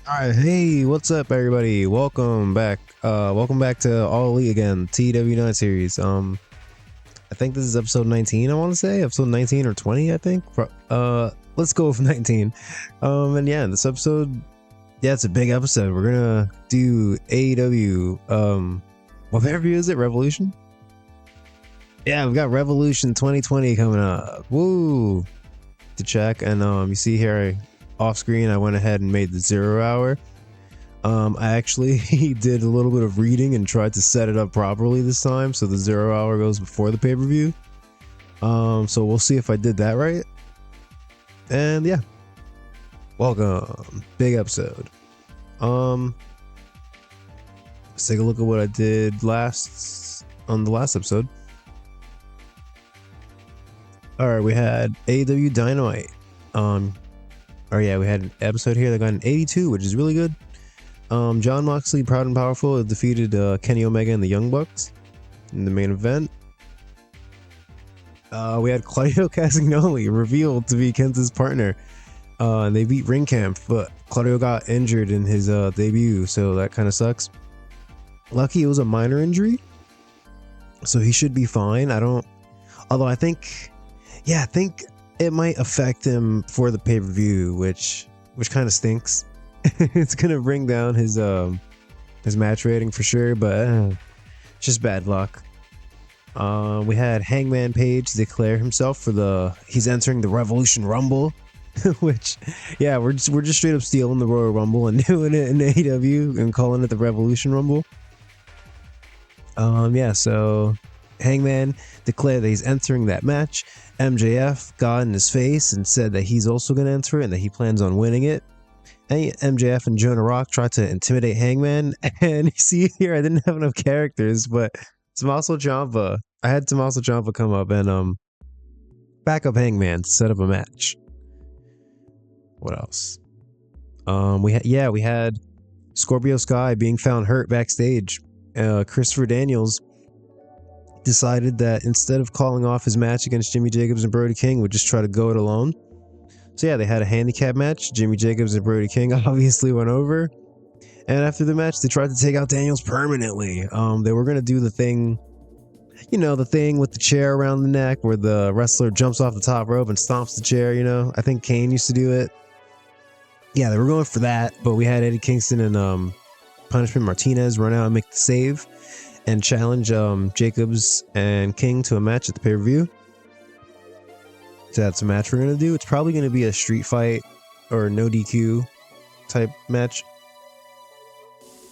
All right, hey, what's up, everybody? Welcome back. Welcome back to All Elite again, TEW IX series. I think this is episode 19. I want to say episode 19 or 20. I think. Let's go with 19. And yeah, this episode, yeah, it's a big episode. We're gonna do AEW. What pay-per-view is it? Revolution. Yeah, we've got Revolution 2020 coming up. Woo! To check, and you see here. Off screen, I went ahead and made the 0 hour. I actually did a little bit of reading and tried to set it up properly this time, so the 0 hour goes before the pay-per-view. So we'll see if I did that right. And yeah, welcome, big episode. Let's take a look at what I did on the last episode. All right, we had AEW Dynamite. Oh yeah, we had an episode here that got an 82, which is really good. John Moxley, Proud and Powerful, defeated Kenny Omega and the Young Bucks in the main event. We had Claudio Castagnoli revealed to be Kenta's partner. And they beat Ring Camp, but Claudio got injured in his debut, so that kind of sucks. Lucky it was a minor injury, so he should be fine. Although I think it might affect him for the pay-per-view, which kind of stinks. It's gonna bring down his match rating for sure, but just bad luck. We had Hangman Page declare himself he's entering the Revolution Rumble, which yeah, we're just straight up stealing the Royal Rumble and doing it in AEW and calling it the Revolution Rumble. So Hangman declared that he's entering that match. MJF got in his face and said that he's also going to enter it and that he plans on winning it. And MJF and Jonah Rock tried to intimidate Hangman. And you see here, I didn't have enough characters, but Tommaso Ciampa, I had Tommaso Ciampa come up and back up Hangman to set up a match. What else? We had Scorpio Sky being found hurt backstage. Christopher Daniels decided that instead of calling off his match against Jimmy Jacobs and Brody King, would just try to go it alone. So yeah, they had a handicap match. Jimmy Jacobs and Brody King obviously went over. And after the match, they tried to take out Daniels permanently. They were going to do the thing, the thing with the chair around the neck where the wrestler jumps off the top rope and stomps the chair, I think Kane used to do it. Yeah, they were going for that, but we had Eddie Kingston and Punishment Martinez run out and make the save and challenge Jacobs and King to a match at the pay-per-view. So that's a match we're going to do. It's probably going to be a street fight or no DQ type match.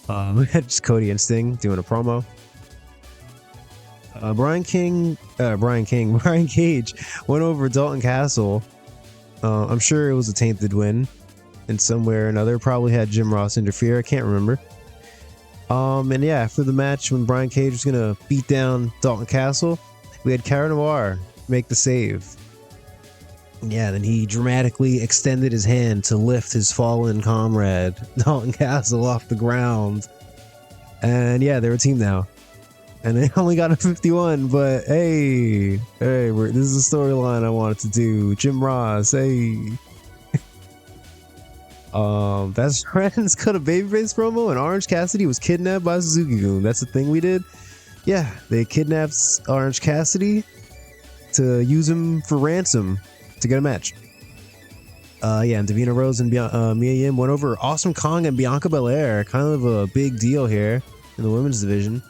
We had just Cody and Sting doing a promo. Brian Cage went over Dalton Castle. I'm sure it was a tainted win in some way or another. Probably had Jim Ross interfere. I can't remember. And yeah, after the match, when Brian Cage was gonna beat down Dalton Castle, we had Cara Noir make the save. Yeah, then he dramatically extended his hand to lift his fallen comrade Dalton Castle off the ground. And yeah, they're a team now. And they only got a 51, but hey, this is a storyline I wanted to do. Jim Ross, hey. That's Friends cut a babyface promo and Orange Cassidy was kidnapped by Suzuki-gun. That's the thing we did. Yeah, they kidnapped Orange Cassidy to use him for ransom to get a match. And Davina Rose and Mia Yim went over Awesome Kong and Bianca Belair. Kind of a big deal here in the women's division.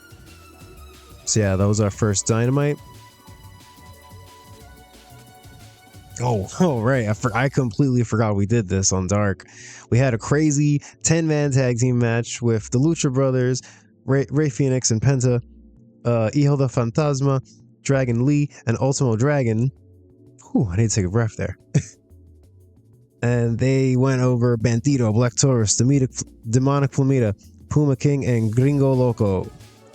So yeah, that was our first Dynamite. Oh, right. I completely forgot we did this on Dark. We had a crazy 10-man tag team match with the Lucha Brothers, Ray Phoenix and Penta, Hijo de Fantasma, Dragon Lee, and Ultimo Dragon. Whew, I need to take a breath there. And they went over Bandido, Black Taurus, Demonic Flamita, Puma King, and Gringo Loco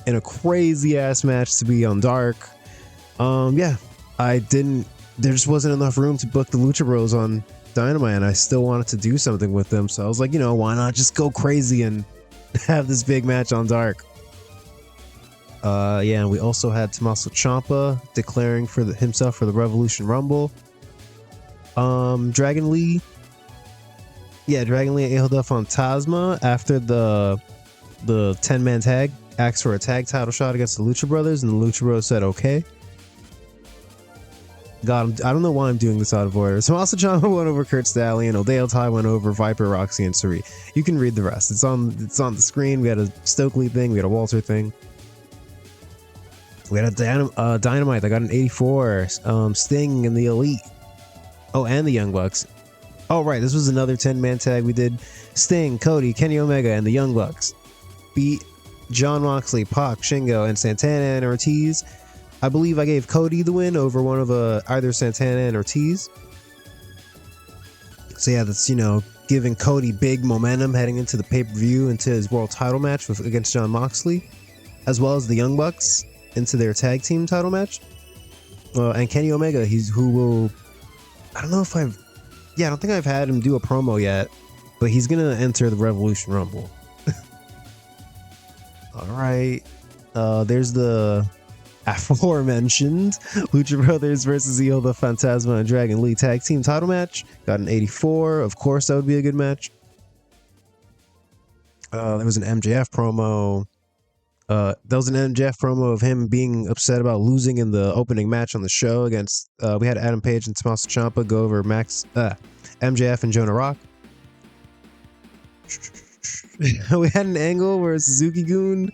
in a crazy-ass match to be on Dark. There just wasn't enough room to book the Lucha Bros on Dynamite, and I still wanted to do something with them, so I was like, why not just go crazy and have this big match on Dark? And we also had Tommaso Ciampa declaring himself for the Revolution Rumble. Dragon Lee Yeah, Dragon Lee and AEW Fantasma after the 10-man tag asked for a tag title shot against the Lucha Brothers, and the Lucha Bros said okay. God, I don't know why I'm doing this out of order. Tommaso Ciampa went over Kurt Stallion. Odeyo Tai went over Viper, Roxy, and Suri. You can read the rest. It's on the screen. We had a Stokely thing. We had a Walter thing. We had a Dynamite that got an 84. Sting and the Elite. Oh, and the Young Bucks. Oh, right. This was another 10-man tag we did. Sting, Cody, Kenny Omega, and the Young Bucks beat Jon Moxley, Pac, Shingo, and Santana and Ortiz. I believe I gave Cody the win over one of either Santana and Ortiz. So yeah, that's, giving Cody big momentum heading into the pay-per-view, into his world title match against Jon Moxley, as well as the Young Bucks into their tag team title match. And Kenny Omega, I don't think I've had him do a promo yet, but he's going to enter the Revolution Rumble. All right. There's the aforementioned Lucha Brothers versus EO, the Fantasma and Dragon Lee tag team title match. Got an 84. Of course, that would be a good match. There was an MJF promo. Of him being upset about losing in the opening match on the show against. We had Adam Page and Tommaso Ciampa go over MJF and Jonah Rock. We had an angle where Suzuki-gun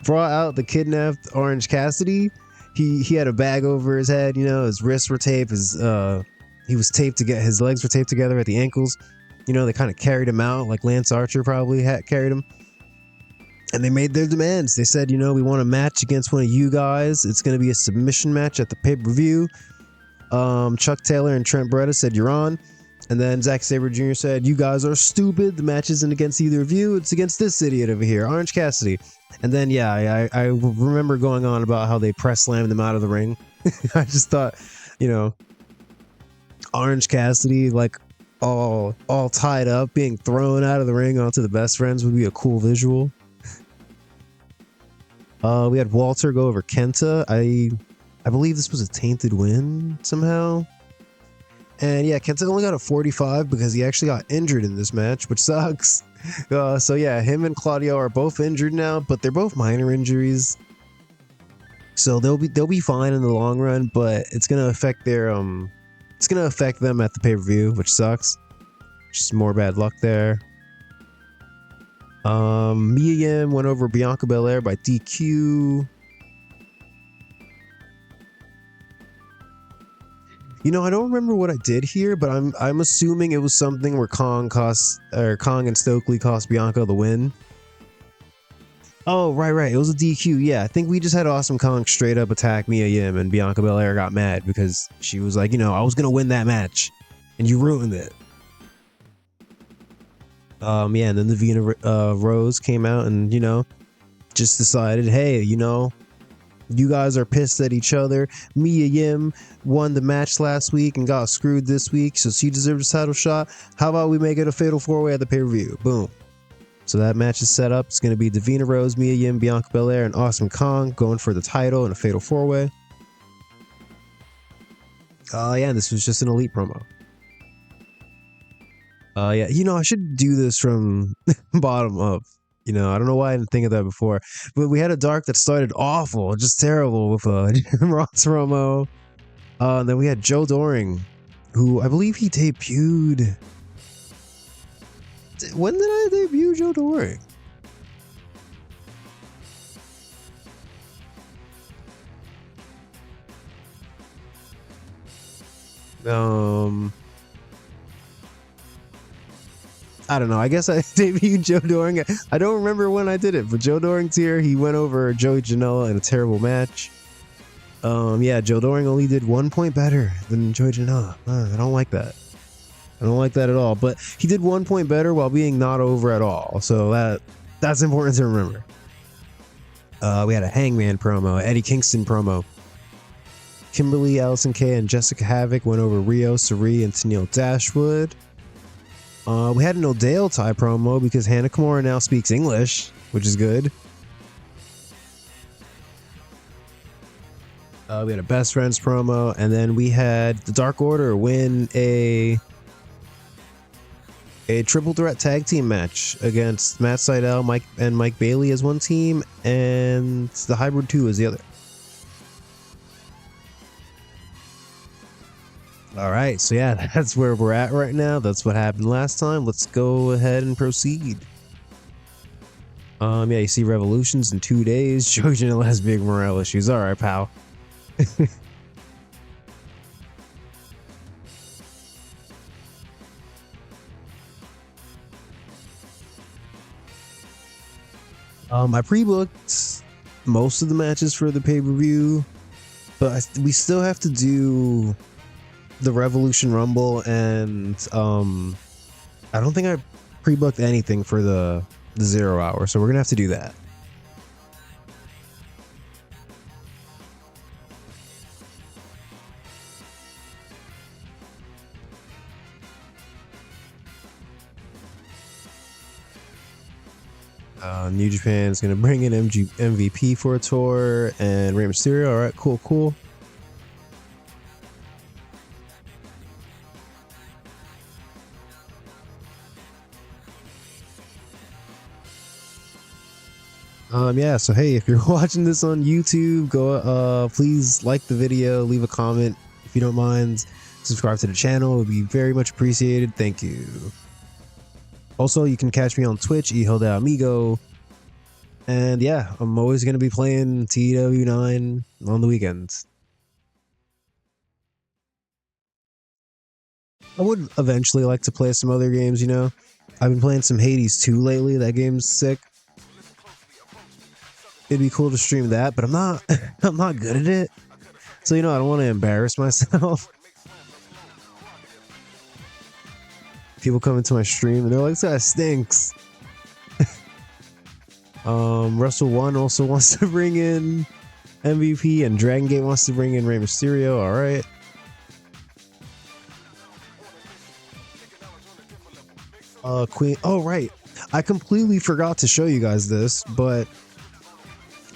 brought out the kidnapped Orange Cassidy. He had a bag over his head, his wrists were taped, his legs were taped together at the ankles. They kind of carried him out like Lance Archer probably carried him. And they made their demands. They said, we want a match against one of you guys. It's going to be a submission match at the pay-per-view. Chuck Taylor and Trent Beretta said, you're on. And then Zack Sabre Jr. said, you guys are stupid. The match isn't against either of you. It's against this idiot over here, Orange Cassidy. And then, yeah, I remember going on about how they press slammed him out of the ring. I just thought, Orange Cassidy, like all tied up, being thrown out of the ring onto the Best Friends would be a cool visual. We had Walter go over Kenta. I believe this was a tainted win somehow. And yeah, Kenta only got a 45 because he actually got injured in this match, which sucks. So yeah, him and Claudio are both injured now, but they're both minor injuries. So they'll be fine in the long run, but it's gonna affect them at the pay-per-view, which sucks. Just more bad luck there. Mia Yim went over Bianca Belair by DQ. I don't remember what I did here, but I'm assuming it was something where Kong and Stokely cost Bianca the win. Oh, right. It was a DQ. Yeah, I think we just had Awesome Kong straight up attack Mia Yim, and Bianca Belair got mad because she was like, I was gonna win that match, and you ruined it. Yeah, and then the Vina Rose came out and just decided, hey, you guys are pissed at each other. Mia Yim won the match last week and got screwed this week, so she deserves a title shot. How about we make it a fatal 4-way at the pay-per-view? Boom. So that match is set up. It's going to be Davina Rose, Mia Yim, Bianca Belair, and Awesome Kong going for the title in a fatal 4-way. Yeah, this was just an Elite promo. Yeah, I should do this from bottom up. I don't know why I didn't think of that before. But we had a Dark that started awful, just terrible with Jim Ross promo. And then we had Joe Doring, who I believe he debuted. When did I debut Joe Doring? I don't know. I guess I debuted Joe Doring. I don't remember when I did it, but Joe Doring's here. He went over Joey Janela in a terrible match. Yeah, Joe Doring only did 1 point better than Joey Janela. I don't like that. I don't like that at all. But he did 1 point better while being not over at all. So that's important to remember. We had a Hangman promo, Eddie Kingston promo. Kimberly, Allison Kay, and Jessica Havoc went over Rio, Sari, and Tennille Dashwood. We had an Odeyo Tai promo because Hannah Kimura now speaks English, which is good. We had a Best Friends promo, and then we had the Dark Order win a a triple threat tag team match against Matt Sydal, Mike Bailey as one team, and the Hybrid 2 as the other. All right, so yeah, that's where we're at right now. That's what happened last time. Let's go ahead and proceed. Yeah, you see Revolutions in 2 days. Joey Janela has big morale issues. All right, pal. I pre-booked most of the matches for the pay-per-view, but we still have to do the Revolution Rumble, and I don't think I pre-booked anything for the 0 hour, so we're gonna have to do that. New Japan is gonna bring in MVP for a tour, and Rey Mysterio. All right, cool. Yeah, so hey, if you're watching this on YouTube, go please like the video, leave a comment if you don't mind, subscribe to the channel, it would be very much appreciated. Thank you. Also, you can catch me on Twitch, Hijo de Amigo, and yeah, I'm always going to be playing TEW IX on the weekends. I would eventually like to play some other games, you know. I've been playing some Hades 2 lately. That game's sick. It'd be cool to stream that, but I'm not I'm not good at it. So, you know, I don't want to embarrass myself. People come into my stream and they're like, this guy stinks. Russell 1 also wants to bring in MVP, and Dragon Gate wants to bring in Rey Mysterio. All right. Queen. Oh, right. I completely forgot to show you guys this, but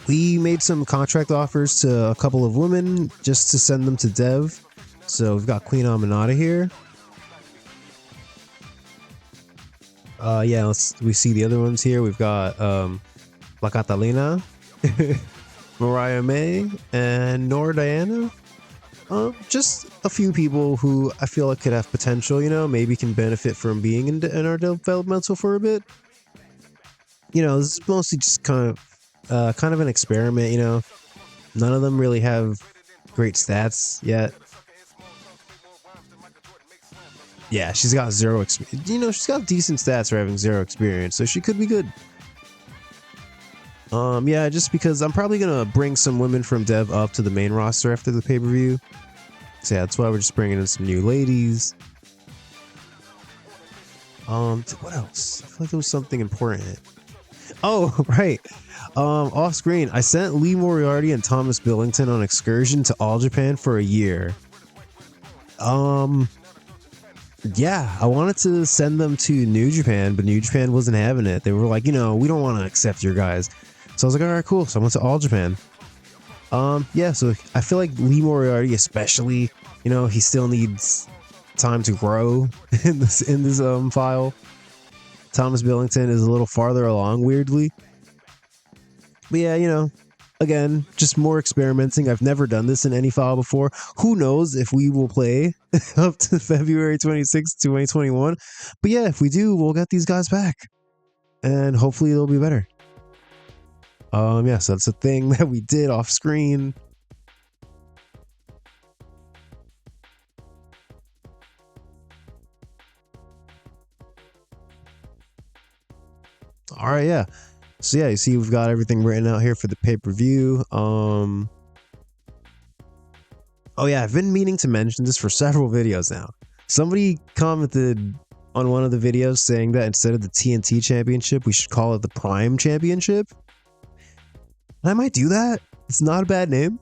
we made some contract offers to a couple of women just to send them to Dev. So we've got Queen Aminata here. Yeah, we see the other ones here. We've got La Catalina, Mariah May, and Nora Diana. Just a few people who I feel like could have potential, you know, maybe can benefit from being in our developmental for a bit. You know, this is mostly just kind of an experiment, you know. None of them really have great stats yet. Yeah, she's got 0 experience. You know, she's got decent stats for having 0 experience, so she could be good. Yeah, just because I'm probably gonna bring some women from Dev up to the main roster after the pay-per-view. So yeah, that's why we're just bringing in some new ladies. What else? I feel like there was something important. Oh, right. Off screen, I sent Lee Moriarty and Thomas Billington on excursion to All Japan for a year. Yeah, I wanted to send them to New Japan, but New Japan wasn't having it. They were like, you know, we don't want to accept your guys. So I was like, all right, cool. So I went to All Japan. Yeah, so I feel like Lee Moriarty, especially, you know, he still needs time to grow in this file. Thomas Billington is a little farther along, weirdly. But yeah, you know, again, just more experimenting. I've never done this in any file before. Who knows if we will play up to February 26th, 2021. But yeah, if we do, we'll get these guys back. And hopefully they'll be better. Yeah, so that's a thing that we did off screen. All right, yeah. So yeah, you see we've got everything written out here for the pay-per-view. Oh yeah, I've been meaning to mention this for several videos now. Somebody commented on one of the videos saying that instead of the TNT Championship, we should call it the Prime Championship. And I might do that. It's not a bad name.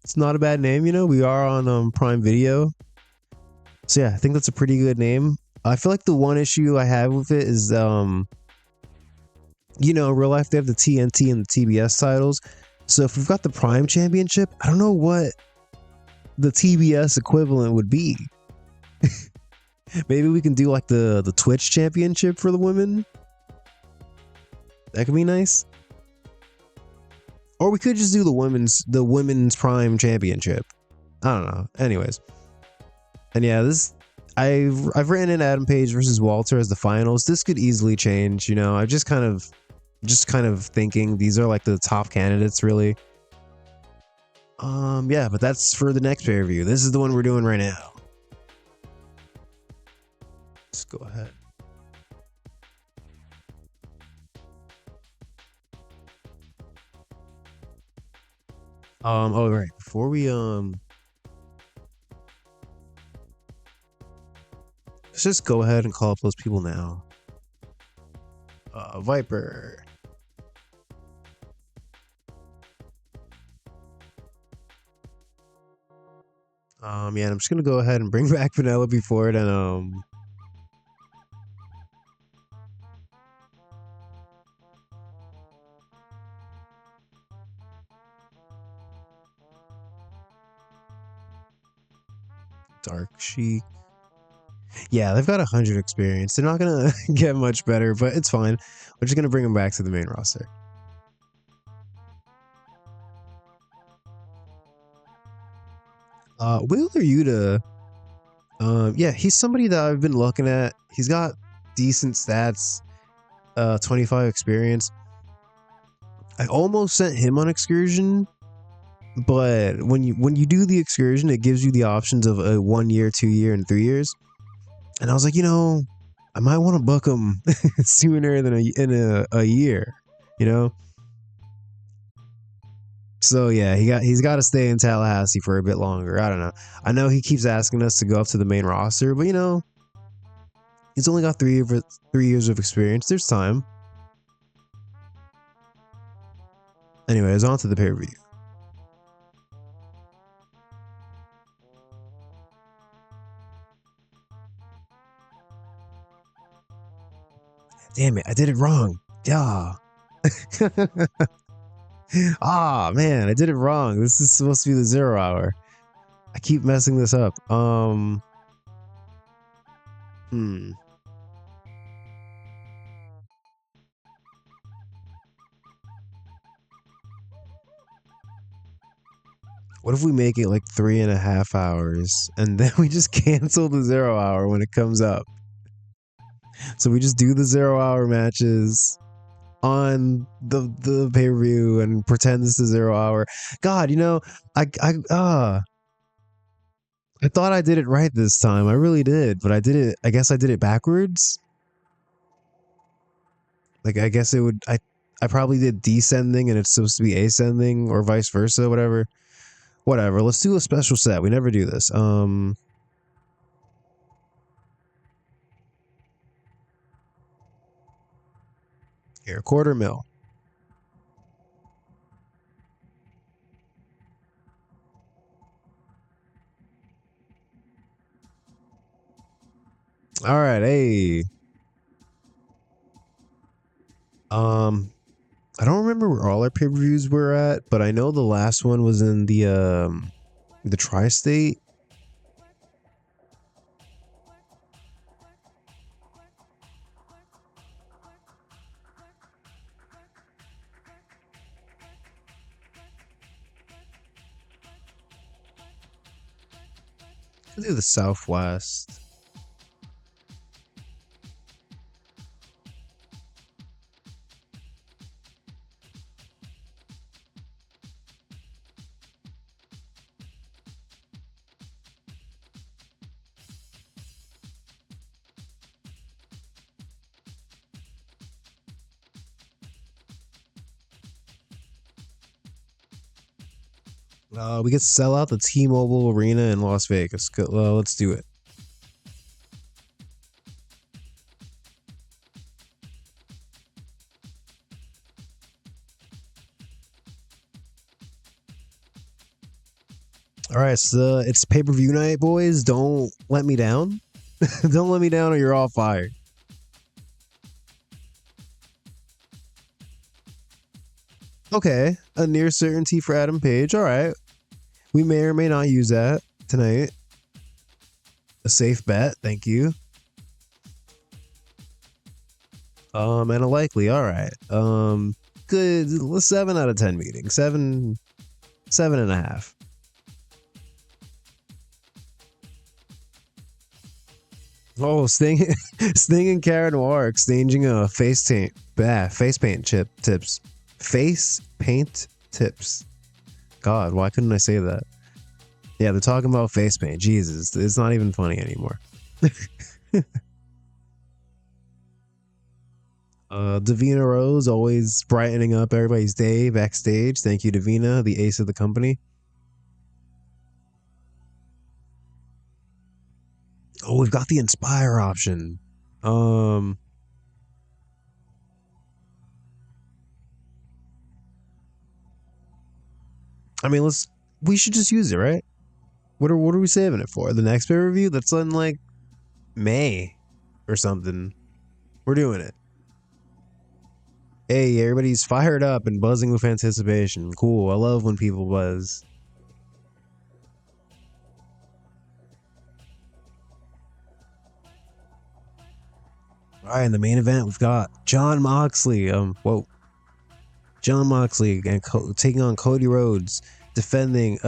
It's not a bad name, you know. We are on Prime Video. So yeah, I think that's a pretty good name. I feel like the one issue I have with it is you know, in real life they have the TNT and the TBS titles. So if we've got the Prime Championship, I don't know what the TBS equivalent would be. Maybe we can do like the Twitch championship for the women. That could be nice. Or we could just do the women's prime championship. I don't know. Anyways. And yeah, I've written in Adam Page versus Walter as the finals. This could easily change, you know. I just kind of thinking these are like the top candidates really. Yeah, but that's for the next pay-per-view. This is the one we're doing right now. Let's go ahead. Oh right, before we let's just go ahead and call up those people now. Viper. Yeah, I'm just gonna go ahead and bring back Penelope Ford and Dark Sheik. Yeah, they've got 100 experience. They're not gonna get much better, but it's fine. We're just gonna bring them back to the main roster. Wheeler Yuta. Yeah, he's somebody that I've been looking at. He's got decent stats. 25 experience. I almost sent him on excursion, but when you do the excursion, it gives you the options of a 1 year, 2 year, and 3 years. And I was like, you know, I might want to book him sooner than a year, you know. So yeah, he's got to stay in Tallahassee for a bit longer. I don't know. I know he keeps asking us to go up to the main roster, but you know, he's only got 3 years of experience. There's time. Anyways, on to the pay-per-view. Damn it, I did it wrong. Yeah. Ah, man, I did it wrong. This is supposed to be the 0 hour. I keep messing this up. What if we make it like 3.5 hours and then we just cancel the 0 hour when it comes up? So we just do the 0 hour matches on the pay-per-view and pretend this is 0 hour. God, you know, I thought I did it right this time. I really did, but I guess I did it backwards. Like I guess it would I probably did descending and it's supposed to be ascending or vice versa, whatever. Whatever. Let's do a special set. We never do this. Here, $250,000. All right, hey. I don't remember where all our pay-per-views were at, but I know the last one was in the tri-state. Let's do the Southwest. We get to sell out the T-Mobile Arena in Las Vegas. Let's do it. All right, so it's pay-per-view night, boys. Don't let me down. Don't let me down or you're all fired. Okay, a near certainty for Adam Page. All right. We may or may not use that tonight. A safe bet. Thank you. And a likely. All right. Good. 7 out of 10 meeting. 7.5. Oh, Sting, Sting and Cara Noir exchanging a face paint tips. Face paint tips. God, why couldn't I say that? Yeah, they're talking about face paint. Jesus, it's not even funny anymore. Davina Rose always brightening up everybody's day backstage. Thank you, Davina, the ace of the company. Oh, we've got the Inspire option. I mean, we should just use it, right? What are we saving it for? The next pay review? That's in like May or something. We're doing it. Hey, everybody's fired up and buzzing with anticipation. Cool. I love when people buzz. All right, in the main event, we've got Jon Moxley. Jon Moxley and taking on Cody Rhodes, defending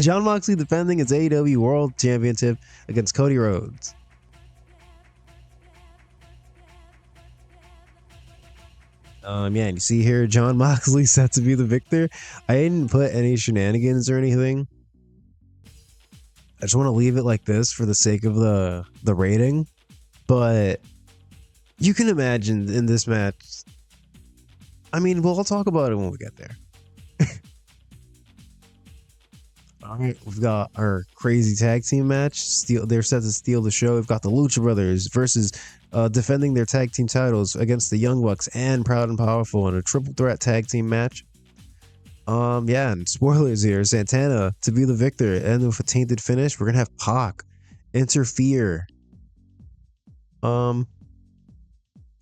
Jon Moxley defending his AEW World Championship against Cody Rhodes. Yeah, and you see here, Jon Moxley set to be the victor. I didn't put any shenanigans or anything. I just want to leave it like this for the sake of the rating. But you can imagine in this match. I mean, we'll talk about it when we get there. All right, we've got our crazy tag team match. They're set to steal the show. We've got the Lucha Brothers versus defending their tag team titles against the Young Bucks and Proud and Powerful in a triple threat tag team match. Yeah, and spoilers here. Santana to be the victor, and with a tainted finish, we're gonna have Pac interfere.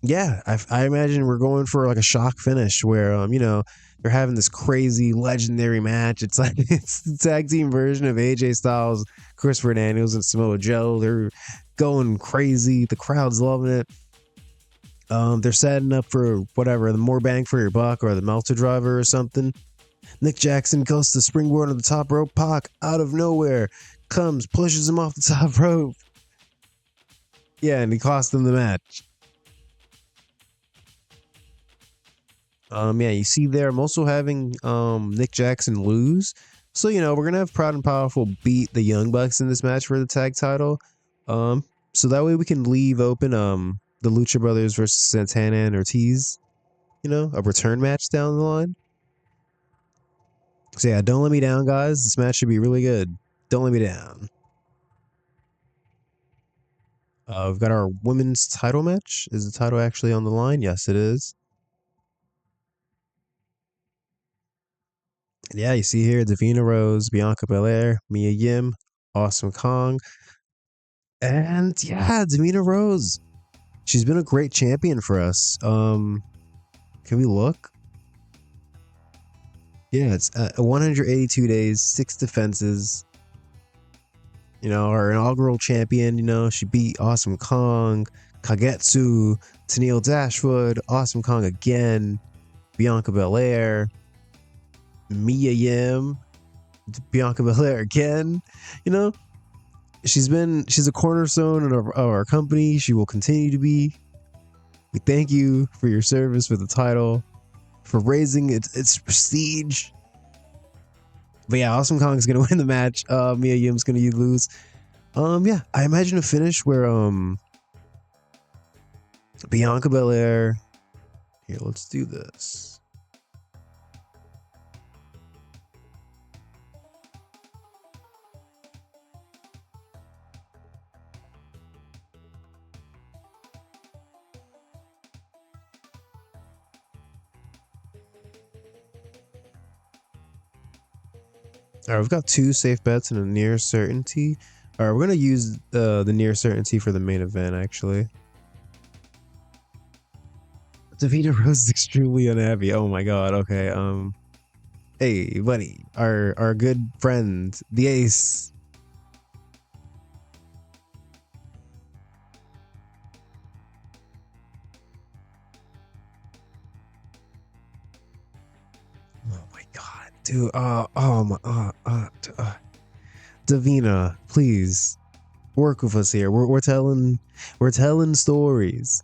Yeah, I imagine we're going for like a shock finish where they're having this crazy legendary match. It's like it's the tag team version of AJ Styles, Christopher Daniels, and Samoa Joe. They're going crazy. The crowd's loving it. They're setting up for whatever, the more bang for your buck or the Meltzer driver or something. Nick Jackson goes to springboard on the top rope. Pac out of nowhere comes, pushes him off the top rope. Yeah, and he cost them the match. Yeah, you see there, I'm also having Nick Jackson lose. So, we're gonna have Proud and Powerful beat the Young Bucks in this match for the tag title. So that way we can leave open the Lucha Brothers versus Santana and Ortiz, a return match down the line. So yeah, don't let me down, guys. This match should be really good. Don't let me down. We've got our women's title match. Is the title actually on the line? Yes, it is. Yeah, you see here, Davina Rose, Bianca Belair, Mia Yim, Awesome Kong. And yeah, Davina Rose. She's been a great champion for us. Can we look? Yeah, it's 182 days, 6 defenses. Our inaugural champion, she beat Awesome Kong, Kagetsu, Tennille Dashwood, Awesome Kong again, Bianca Belair, Mia Yim, Bianca Belair again. She's a cornerstone of our company. She will continue to be. We thank you for your service with the title, for raising its prestige. But yeah, Awesome Kong's gonna win the match. Mia Yim's gonna lose. Yeah, I imagine a finish where Bianca Belair. Here, let's do this. All right, we've got 2 safe bets and a near certainty. All right, we're gonna use the near certainty for the main event. Actually, Davina Rose is extremely unhappy. Oh my god. Okay. Hey, buddy, our good friend, the Ace. dude. Davina, please work with us here. We're telling stories.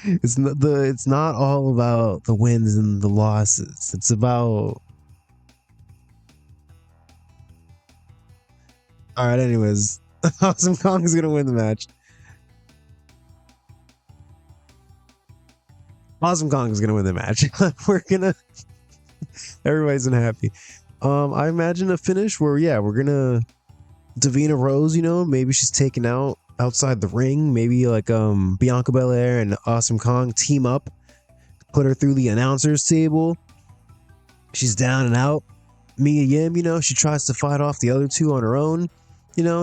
It's not all about the wins and the losses. It's about. All right. Anyways, Awesome Kong is gonna win the match. Awesome Kong is gonna win the match. We're gonna. Everybody's unhappy. I imagine a finish where we're gonna Davina Rose. Maybe she's taken out outside the ring. Maybe like Bianca Belair and Awesome Kong team up, put her through the announcers table. She's down and out. Mia Yim, she tries to fight off the other two on her own.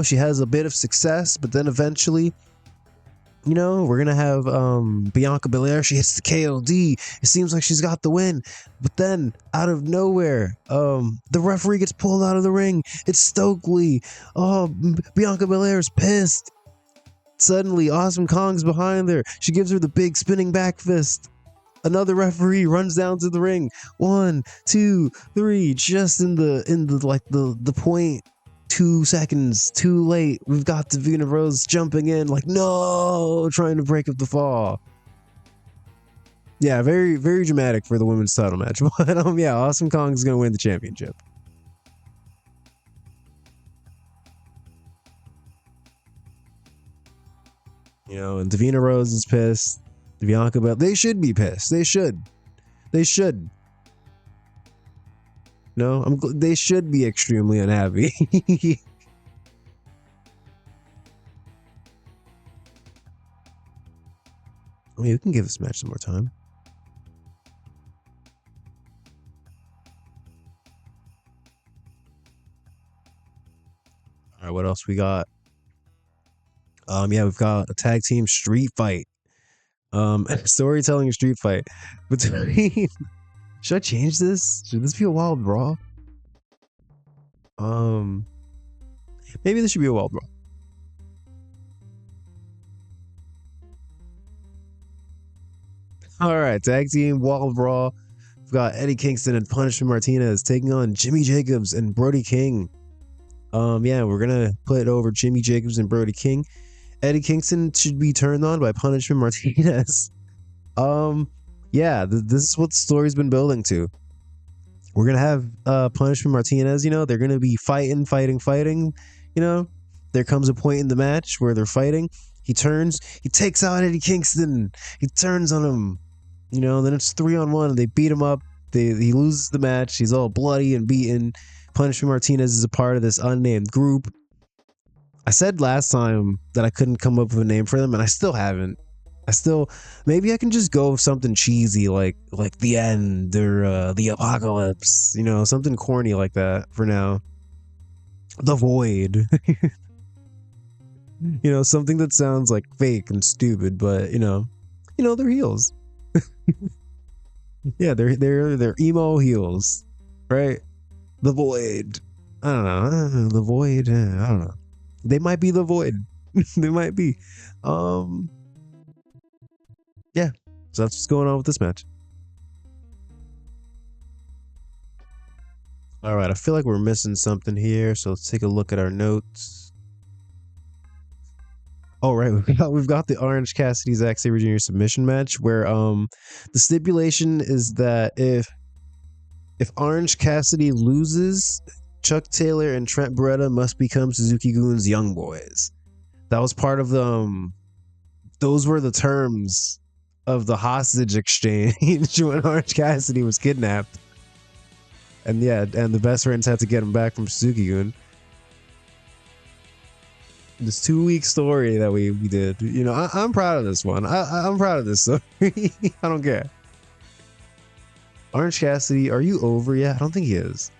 She has a bit of success, but then eventually, we're gonna have Bianca Belair. She hits the KOD. It seems like she's got the win, but then out of nowhere, the referee gets pulled out of the ring. It's Stokely. Oh, Bianca Belair's pissed. Suddenly, Awesome Kong's behind her. She gives her the big spinning back fist. Another referee runs down to the ring. 1, 2, 3. Just in the 0.2 seconds too late. We've got Davina Rose jumping in like no, trying to break up the fall. Yeah, very very dramatic for the women's title match. But Awesome Kong's gonna win the championship. And Davina Rose is pissed. Bianca Belair, they should be pissed. They should. No, they should be extremely unhappy. You can give this match some more time. All right, what else we got? We've got a tag team street fight. Storytelling street fight between. Should I change this? Should this be a Wild Brawl? Maybe this should be a Wild Brawl. All right, tag team Wild Brawl. We've got Eddie Kingston and Punishment Martinez taking on Jimmy Jacobs and Brody King. We're gonna put over Jimmy Jacobs and Brody King. Eddie Kingston should be turned on by Punishment Martinez. This is what the story's been building to. We're gonna have Punishment Martinez. They're gonna be fighting. There comes a point in the match where they're fighting. He turns, he takes out Eddie Kingston. He turns on him. Then it's 3-on-1 and they beat him up. He loses the match. He's all bloody and beaten. Punishment Martinez is a part of this unnamed group. I said last time that I couldn't come up with a name for them, and I still haven't. Maybe I can just go with something cheesy like the end or the apocalypse, something corny like that for now. The Void. Something that sounds like fake and stupid, but they're heels. Yeah, they're emo heels, right? The Void. I don't know. The Void. I don't know. They might be the Void. They might be. Yeah. So that's what's going on with this match. All right. I feel like we're missing something here. So let's take a look at our notes. Oh, right. We've got the Orange Cassidy Zack Sabre Jr. submission match where the stipulation is that if Orange Cassidy loses, Chuck Taylor and Trent Beretta must become Suzuki Gun's young boys. That was part of those were the terms of the hostage exchange when Orange Cassidy was kidnapped. And the best friends had to get him back from Suzuki Gun. This 2-week story that we did. I'm proud of this one. I'm proud of this story. I don't care. Orange Cassidy, are you over yet? I don't think he is.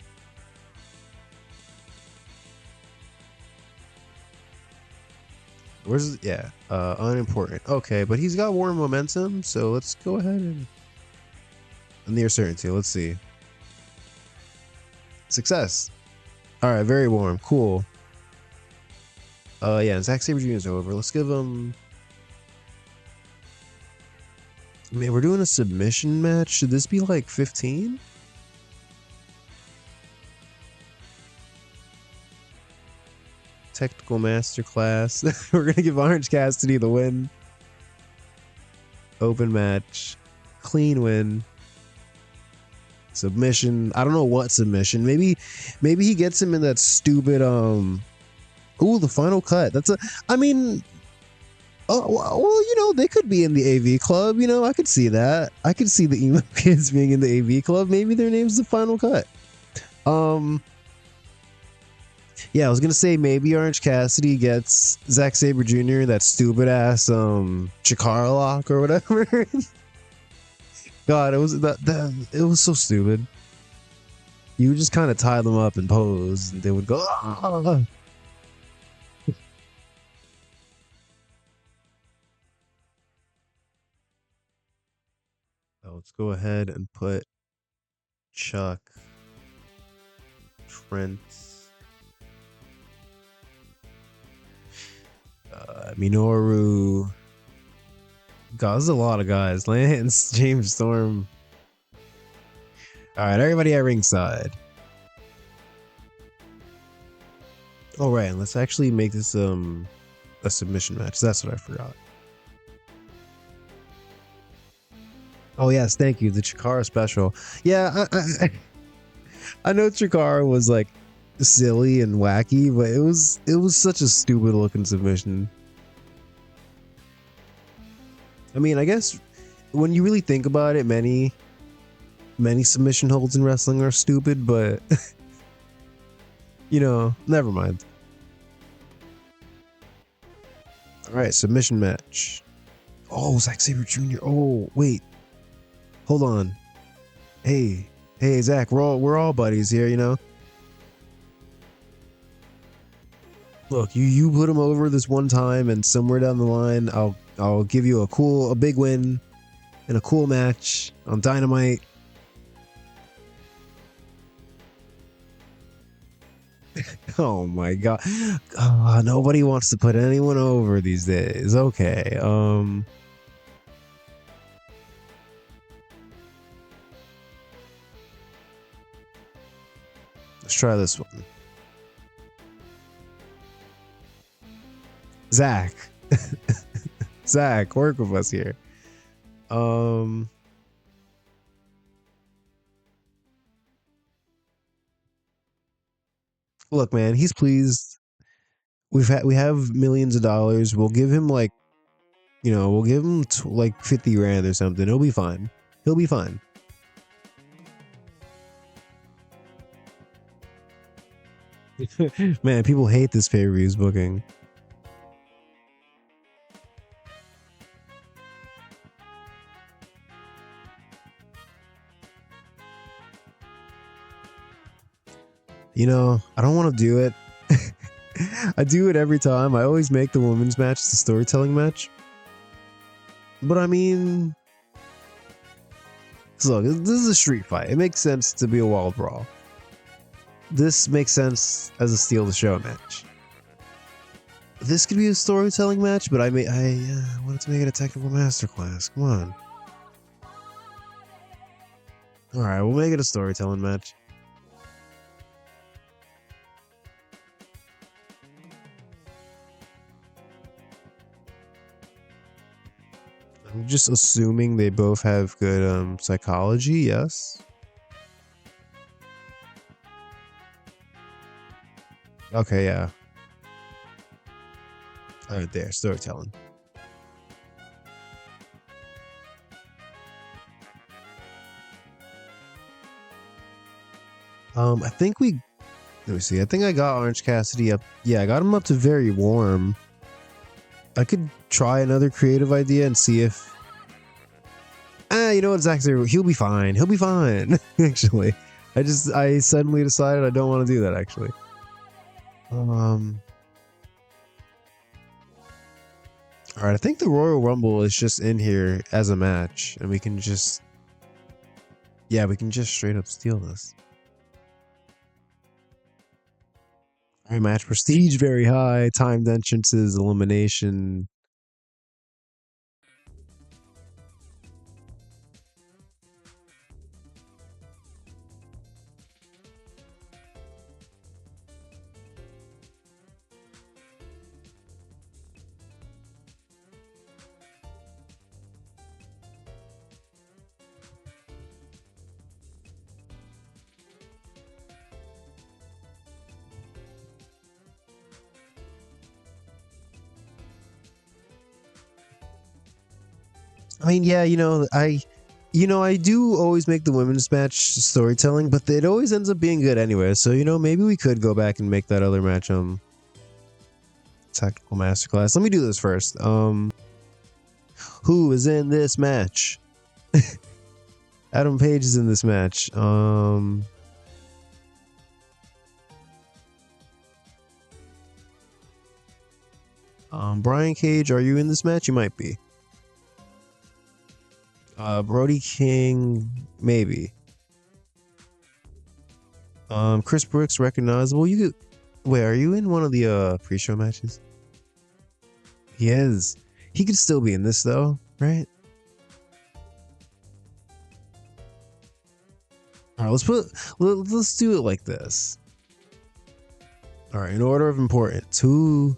Unimportant. Okay, but he's got warm momentum, so let's go ahead and near certainty. Let's see. Success. All right, very warm. Cool. Zack Sabre Jr. is over. Let's give him. Man, we're doing a submission match. Should this be like 15? technical masterclass. We're gonna give Orange Cassidy the win. Open match, clean win. Submission. I don't know what submission. Maybe he gets him in that stupid Ooh, the final cut. That's a. I mean, oh well, they could be in the AV club. I could see that. I could see the emo kids being in the AV club. Maybe their name's the final cut. Yeah, I was gonna say maybe Orange Cassidy gets Zack Sabre Jr. that stupid ass Chikara lock or whatever. God, it was it was so stupid. You would just kind of tie them up and pose, and they would go. Ah! Let's go ahead and put Chuck, Trent, Minoru. God, there's a lot of guys. Lance, James Storm. All right, everybody at ringside. All right, let's actually make this a submission match. That's what I forgot. Oh yes, thank you. The Chikara special. Yeah, I know Chikara was like silly and wacky, but it was such a stupid looking submission. I mean, I guess when you really think about it, many submission holds in wrestling are stupid, but never mind. All right, submission match. Oh, Zack Sabre Jr. Oh, wait. Hold on. Hey, Zach, we're all buddies here, Look, you put him over this one time, and somewhere down the line, I'll give you a big win in a cool match on Dynamite. Oh my god. Nobody wants to put anyone over these days. Okay. Let's try this one. Zach. Zach, work with us here. Look, man, he's pleased. We have millions of dollars. We'll give him like like 50 grand or something. He'll be fine. He'll be fine. Man, people hate this pay-per-view's booking. I don't want to do it. I do it every time. I always make the women's match the storytelling match. But I mean, look, this is a street fight. It makes sense to be a wall brawl. This makes sense as a steal the show match. This could be a storytelling match, but I wanted to make it a technical masterclass. Come on. All right, we'll make it a storytelling match. I'm just assuming they both have good psychology, yes? Okay, yeah. Alright, there, storytelling. I think let me see, I think I got Orange Cassidy up. Yeah, I got him up to very warm. I could try another creative idea and see if... you know what, Zack Sabre, he'll be fine. He'll be fine, actually. I suddenly decided I don't want to do that, actually. Alright, I think the Royal Rumble is just in here as a match, and we can just... Yeah, we can just straight up steal this. Alright, match prestige very high, timed entrances, elimination... I mean, yeah, I do always make the women's match storytelling, but it always ends up being good anyway. So, maybe we could go back and make that other match technical masterclass. Let me do this first. Who is in this match? Adam Page is in this match. Brian Cage, are you in this match? You might be. Brody King, maybe. Chris Brooks, recognizable. You could. Wait, are you in one of the pre-show matches? He is. He could still be in this though, right? All right, let's do it like this. All right, in order of importance, who?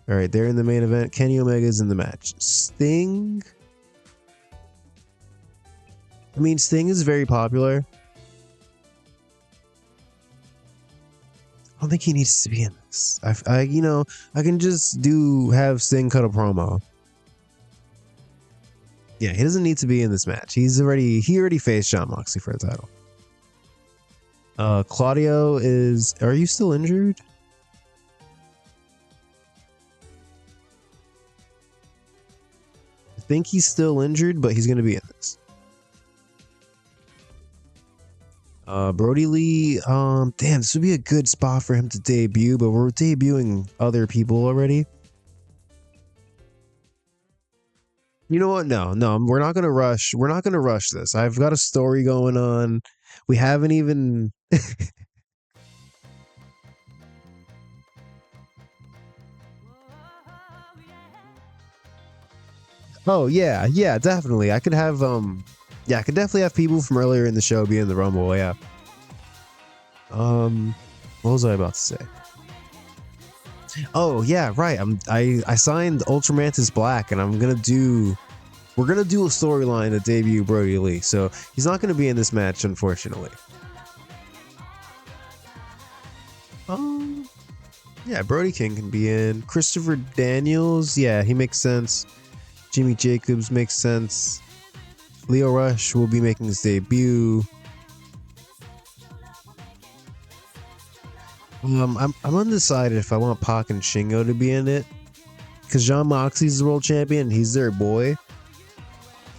All right, they're in the main event. Kenny Omega's in the match. Sting. I mean, Sting is very popular. I don't think he needs to be in this. I can just have Sting cut a promo. Yeah, he doesn't need to be in this match. He already faced Jon Moxley for the title. Claudio is. Are you still injured? I think he's still injured, but he's gonna be in this. Brody Lee, damn, this would be a good spot for him to debut, but we're debuting other people already. You know what? No, we're not gonna rush. We're not gonna rush this. I've got a story going on. We haven't even. Oh yeah, definitely. I could have I could definitely have people from earlier in the show be in the Rumble. Yeah. What was I about to say? Oh yeah, right. I signed Ultramantis Black, and we're gonna do a storyline to debut Brody Lee. So he's not gonna be in this match, unfortunately. Yeah, Brody King can be in. Christopher Daniels, yeah, he makes sense. Jimmy Jacobs makes sense. Leo Rush will be making his debut. I'm undecided if I want Pac and Shingo to be in it, because Jon Moxley's the world champion. He's their boy,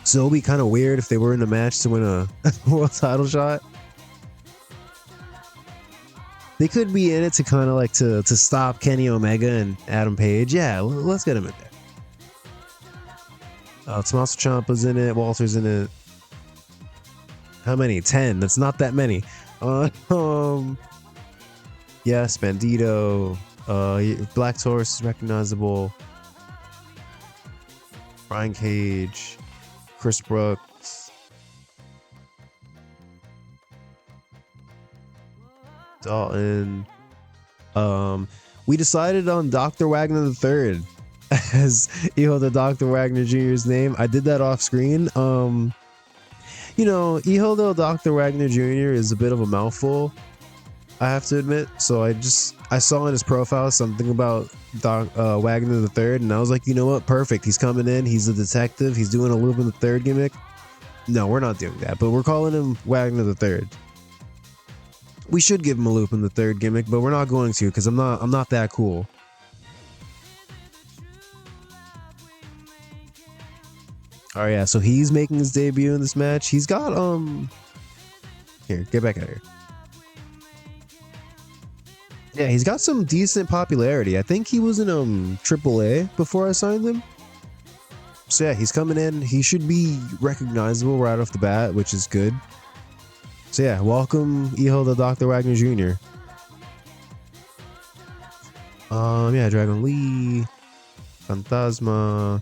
so it'll be kind of weird if they were in a match to win a world title shot. They could be in it to kind of like to stop Kenny Omega and Adam Page. Yeah, let's get him in there. Tommaso Ciampa's in it. Walter's in it. How many? 10. That's not that many. Yes, Bandito. Black Taurus is recognizable. Brian Cage. Chris Brooks. Dalton. We decided on Dr. Wagner III as the Dr. Wagner Jr.'s name. I did that off screen. Iholdo Dr. Wagner Jr. is a bit of a mouthful, I have to admit. So I saw in his profile something about Wagner the Third, and I was like, you know what? Perfect. He's coming in. He's a detective. He's doing a Loop in the Third gimmick. No, we're not doing that, but we're calling him Wagner the Third. We should give him a Loop in the Third gimmick, but we're not going to, because I'm not that cool. Oh yeah, so he's making his debut in this match. He's got here, get back out here. Yeah, he's got some decent popularity. I think he was in AAA before I signed him. So yeah, he's coming in. He should be recognizable right off the bat, which is good. So yeah, welcome the Dr. Wagner Jr. Yeah, Dragon Lee, Phantasma.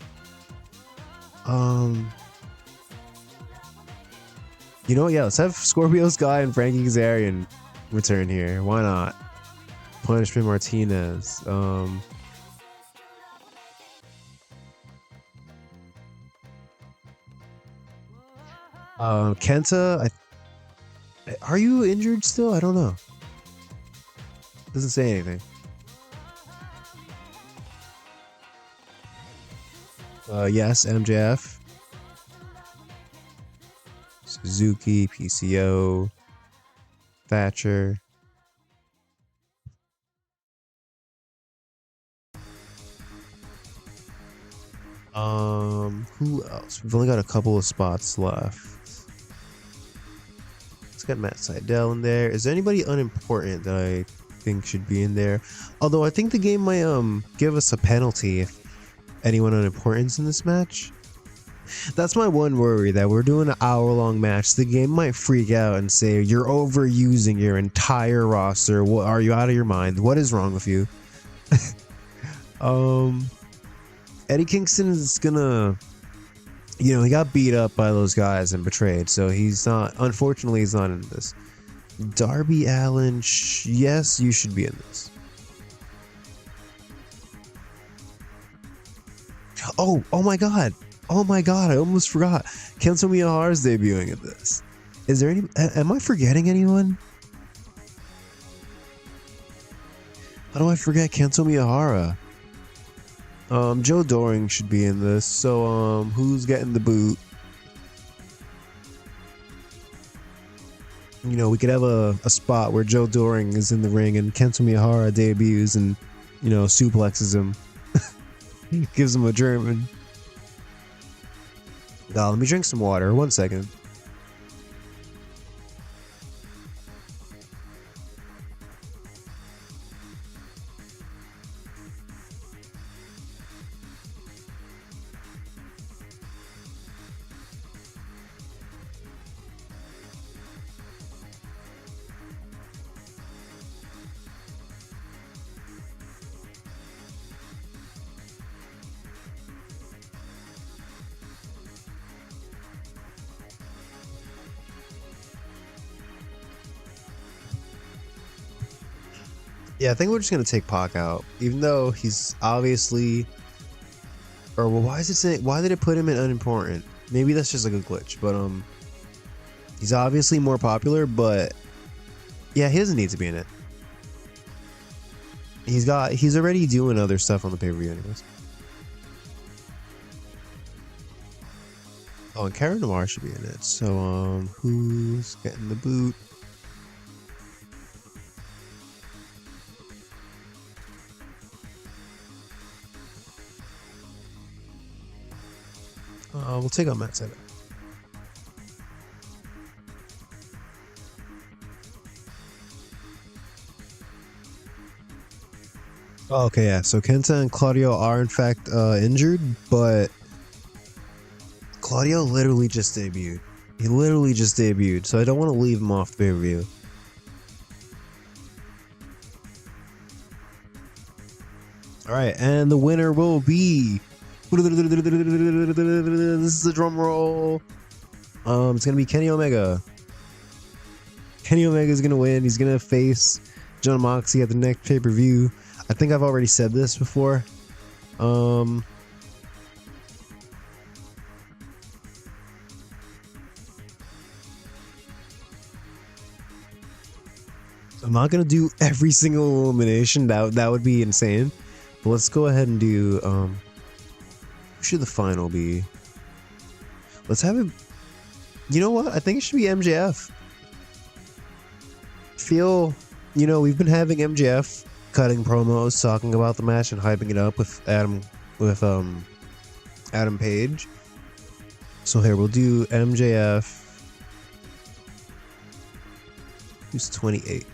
You know what? Yeah, let's have Scorpio Sky and Frankie Kazarian return here. Why not? Punishment Martinez. Kenta. Are you injured still? I don't know. Doesn't say anything. Yes, MJF. Suzuki, PCO, Thatcher. Who else? We've only got a couple of spots left. Let's get Matt Sydal in there. Is there anybody unimportant that I think should be in there? Although I think the game might give us a penalty if anyone unimportant's in this match. That's my one worry, that we're doing an hour-long match. The game might freak out and say, you're overusing your entire roster. What, are you out of your mind? What is wrong with you? Eddie Kingston is gonna, you know, he got beat up by those guys and betrayed, so he's not, unfortunately, he's not in this. Darby Allin, yes, you should be in this. Oh my god. Oh my god, I almost forgot. Kento Miyahara's debuting at this. Is there any, am I forgetting anyone? How do I forget Kento Miyahara? Joe Doring should be in this. So, who's getting the boot? You know, we could have a spot where Joe Doring is in the ring and Kento Miyahara debuts and, you know, suplexes him. Gives him a German. Let me drink some water. 1 second. Yeah, I think we're just gonna take Pac out, even though he's obviously, or well, why is it saying? Why did it put him in unimportant? Maybe that's just like a glitch, but he's obviously more popular. But yeah, he doesn't need to be in it. He's already doing other stuff on the pay-per-view anyways. Oh, and Karen Noir should be in it. So who's getting the boot? We'll take on Matt Sydal. Oh, okay, yeah. So Kenta and Claudio are in fact injured, but Claudio literally just debuted. He literally just debuted, so I don't want to leave him off the pay-per-view. All right, and the winner will be. This is a drum roll. It's gonna be Kenny Omega. Kenny Omega is gonna win. He's gonna face John Moxley at the next pay-per-view. I think I've already said this before. I'm not gonna do every single elimination. That would be insane. But let's go ahead and do who should the final be? Let's have it. You know what? I think it should be MJF. You know, we've been having MJF cutting promos, talking about the match and hyping it up with Adam Page. So here we'll do MJF. Who's 28?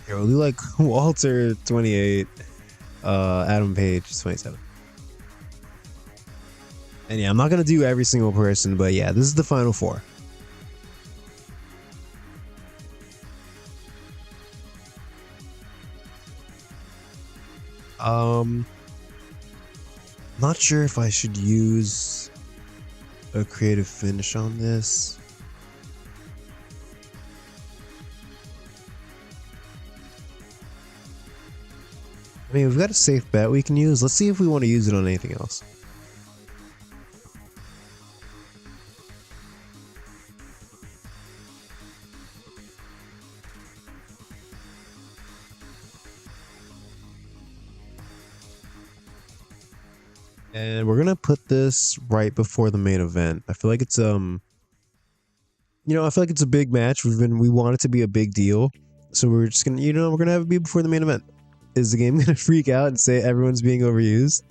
Here we'll do like Walter 28, Adam Page 27. And yeah, I'm not gonna do every single person, but yeah, this is the final four. Not sure if I should use a creative finish on this. I mean, we've got a safe bet we can use. Let's see if we want to use it on anything else. And we're gonna put this right before the main event. I feel like it's I feel like it's a big match. We want it to be a big deal. So we're just gonna we're gonna have it be before the main event. Is the game gonna freak out and say everyone's being overused?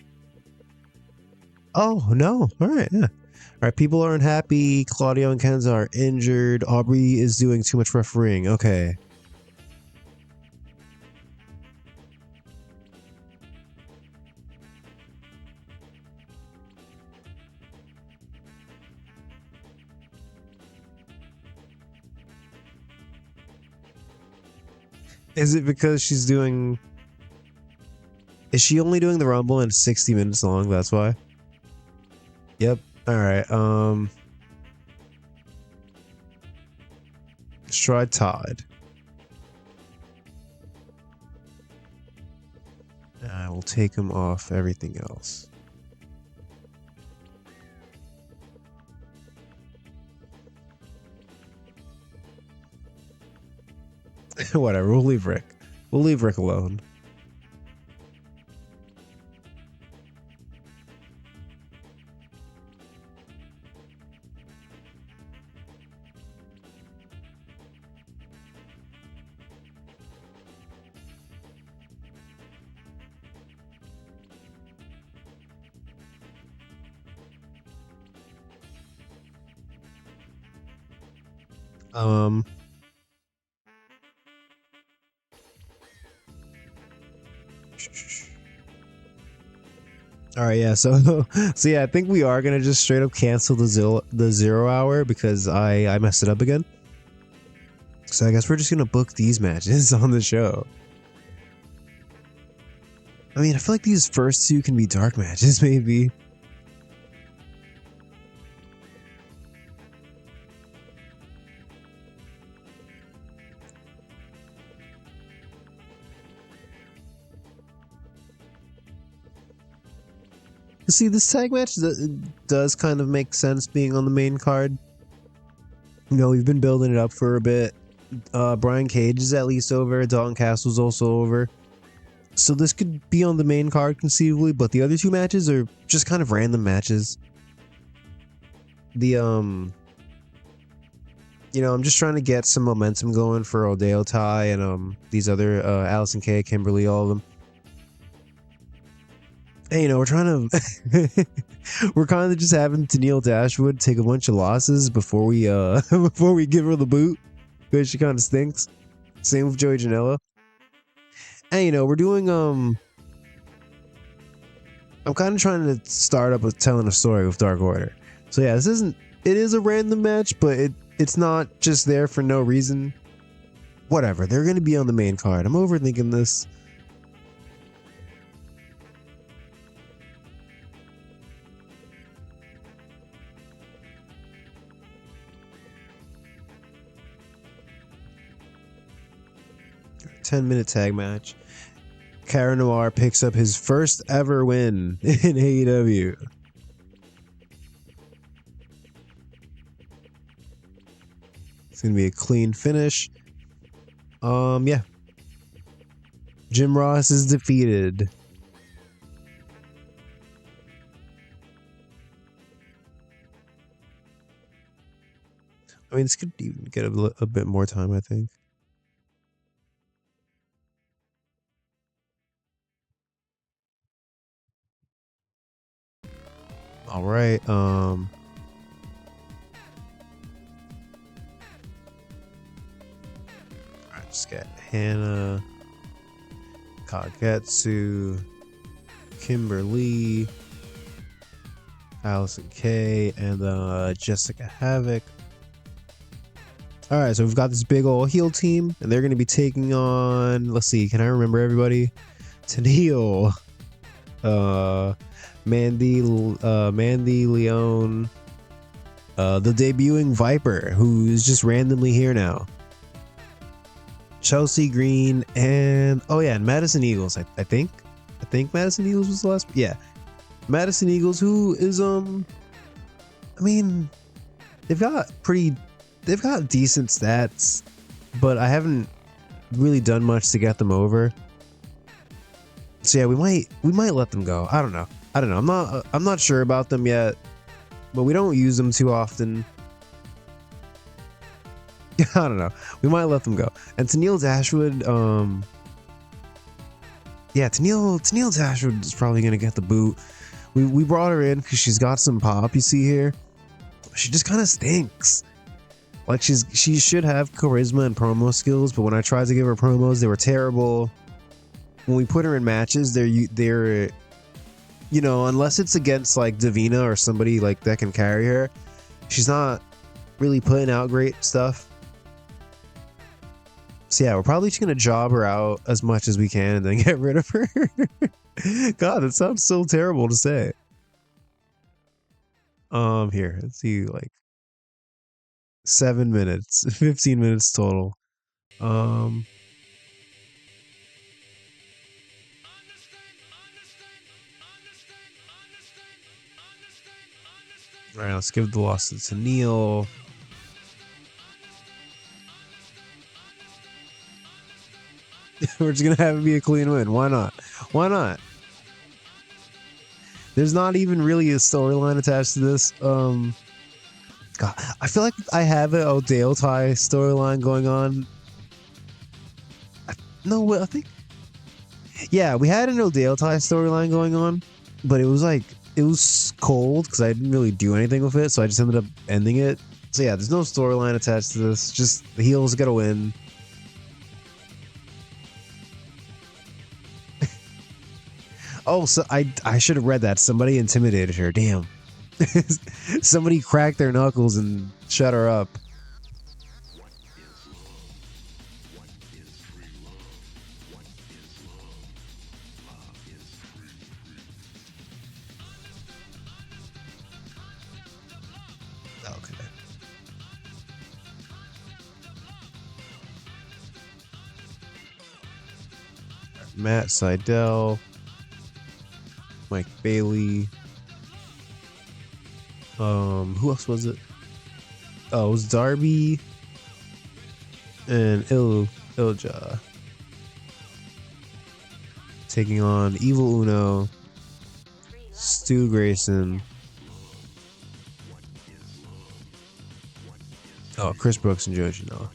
Oh no. Alright, yeah. Alright, people aren't happy. Claudio and Kenza are injured. Aubrey is doing too much refereeing. Okay. Is it because she's doing... Is she only doing the Rumble and 60 minutes long? That's why? Yep. Alright, let's try Todd. I will take him off everything else. Whatever, we'll leave Rick. We'll leave Rick alone. All right, yeah. So yeah, I think we are gonna just straight up cancel the zero hour because I messed it up again. So I guess we're just gonna book these matches on the show. I mean, I feel like these first two can be dark matches, maybe. See, this tag match does kind of make sense being on the main card. You know, we've been building it up for a bit. Brian Cage is at least over. Dalton Castle's also over. So this could be on the main card conceivably, but the other two matches are just kind of random matches. I'm just trying to get some momentum going for Odeo Tai and these other Allison Kay, Kimberly, all of them. Hey, we're trying to we're kind of just having Tennille Dashwood take a bunch of losses before we before we give her the boot because she kind of stinks. Same with Joey Janela. And we're doing I'm kind of trying to start up with telling a story with Dark Order. So yeah, it is a random match, but it's not just there for no reason. Whatever, they're gonna be on the main card. I'm overthinking this. A 10-minute tag match. Cara Noir picks up his first ever win in AEW. It's gonna be a clean finish. Yeah. Jim Ross is defeated. I mean, this could even get a bit more time, I think. All right. Just get Hannah, Kagetsu, Kimberly, Allison Kay, and Jessica Havoc. Alright, so we've got this big old heel team, and they're going to be taking on, let's see, can I remember everybody? Tennille, Mandy Leone, the debuting Viper, who's just randomly here now. Chelsea Green, and and Madison Eagles, I think. I think Madison Eagles was the last. Yeah, Madison Eagles, who is I mean, they've got decent stats, but I haven't really done much to get them over. So yeah, we might let them go. I don't know. I'm not sure about them yet, but we don't use them too often. I don't know. We might let them go. And Tennille Dashwood, yeah, Tennille Dashwood is probably gonna get the boot. We brought her in because she's got some pop. You see here, she just kind of stinks. Like she should have charisma and promo skills, but when I tried to give her promos, they were terrible. When we put her in matches, they're you know, unless it's against like Davina or somebody like that can carry her, she's not really putting out great stuff. So yeah, we're probably just gonna job her out as much as we can and then get rid of her. God, that sounds so terrible to say. Here, let's see, like 7 minutes, 15 minutes total. All right, let's give the loss to Neil. We're just gonna have it be a clean win. Why not? Why not? There's not even really a storyline attached to this. God, I feel like I have an Odale tie storyline going on. No, I think. Yeah, we had an Odale tie storyline going on, but it was cold because I didn't really do anything with it, so I just ended up ending it. So yeah, there's no storyline attached to this. Just the heels gotta win. Oh, so I should have read that. Somebody intimidated her. Damn. Somebody cracked their knuckles and shut her up. Okay. Matt Sydal. Mike Bailey. Who else was it? Oh, it was Darby and Ilja taking on Evil Uno, Stu Grayson. Oh, Chris Brooks and Joe Janela.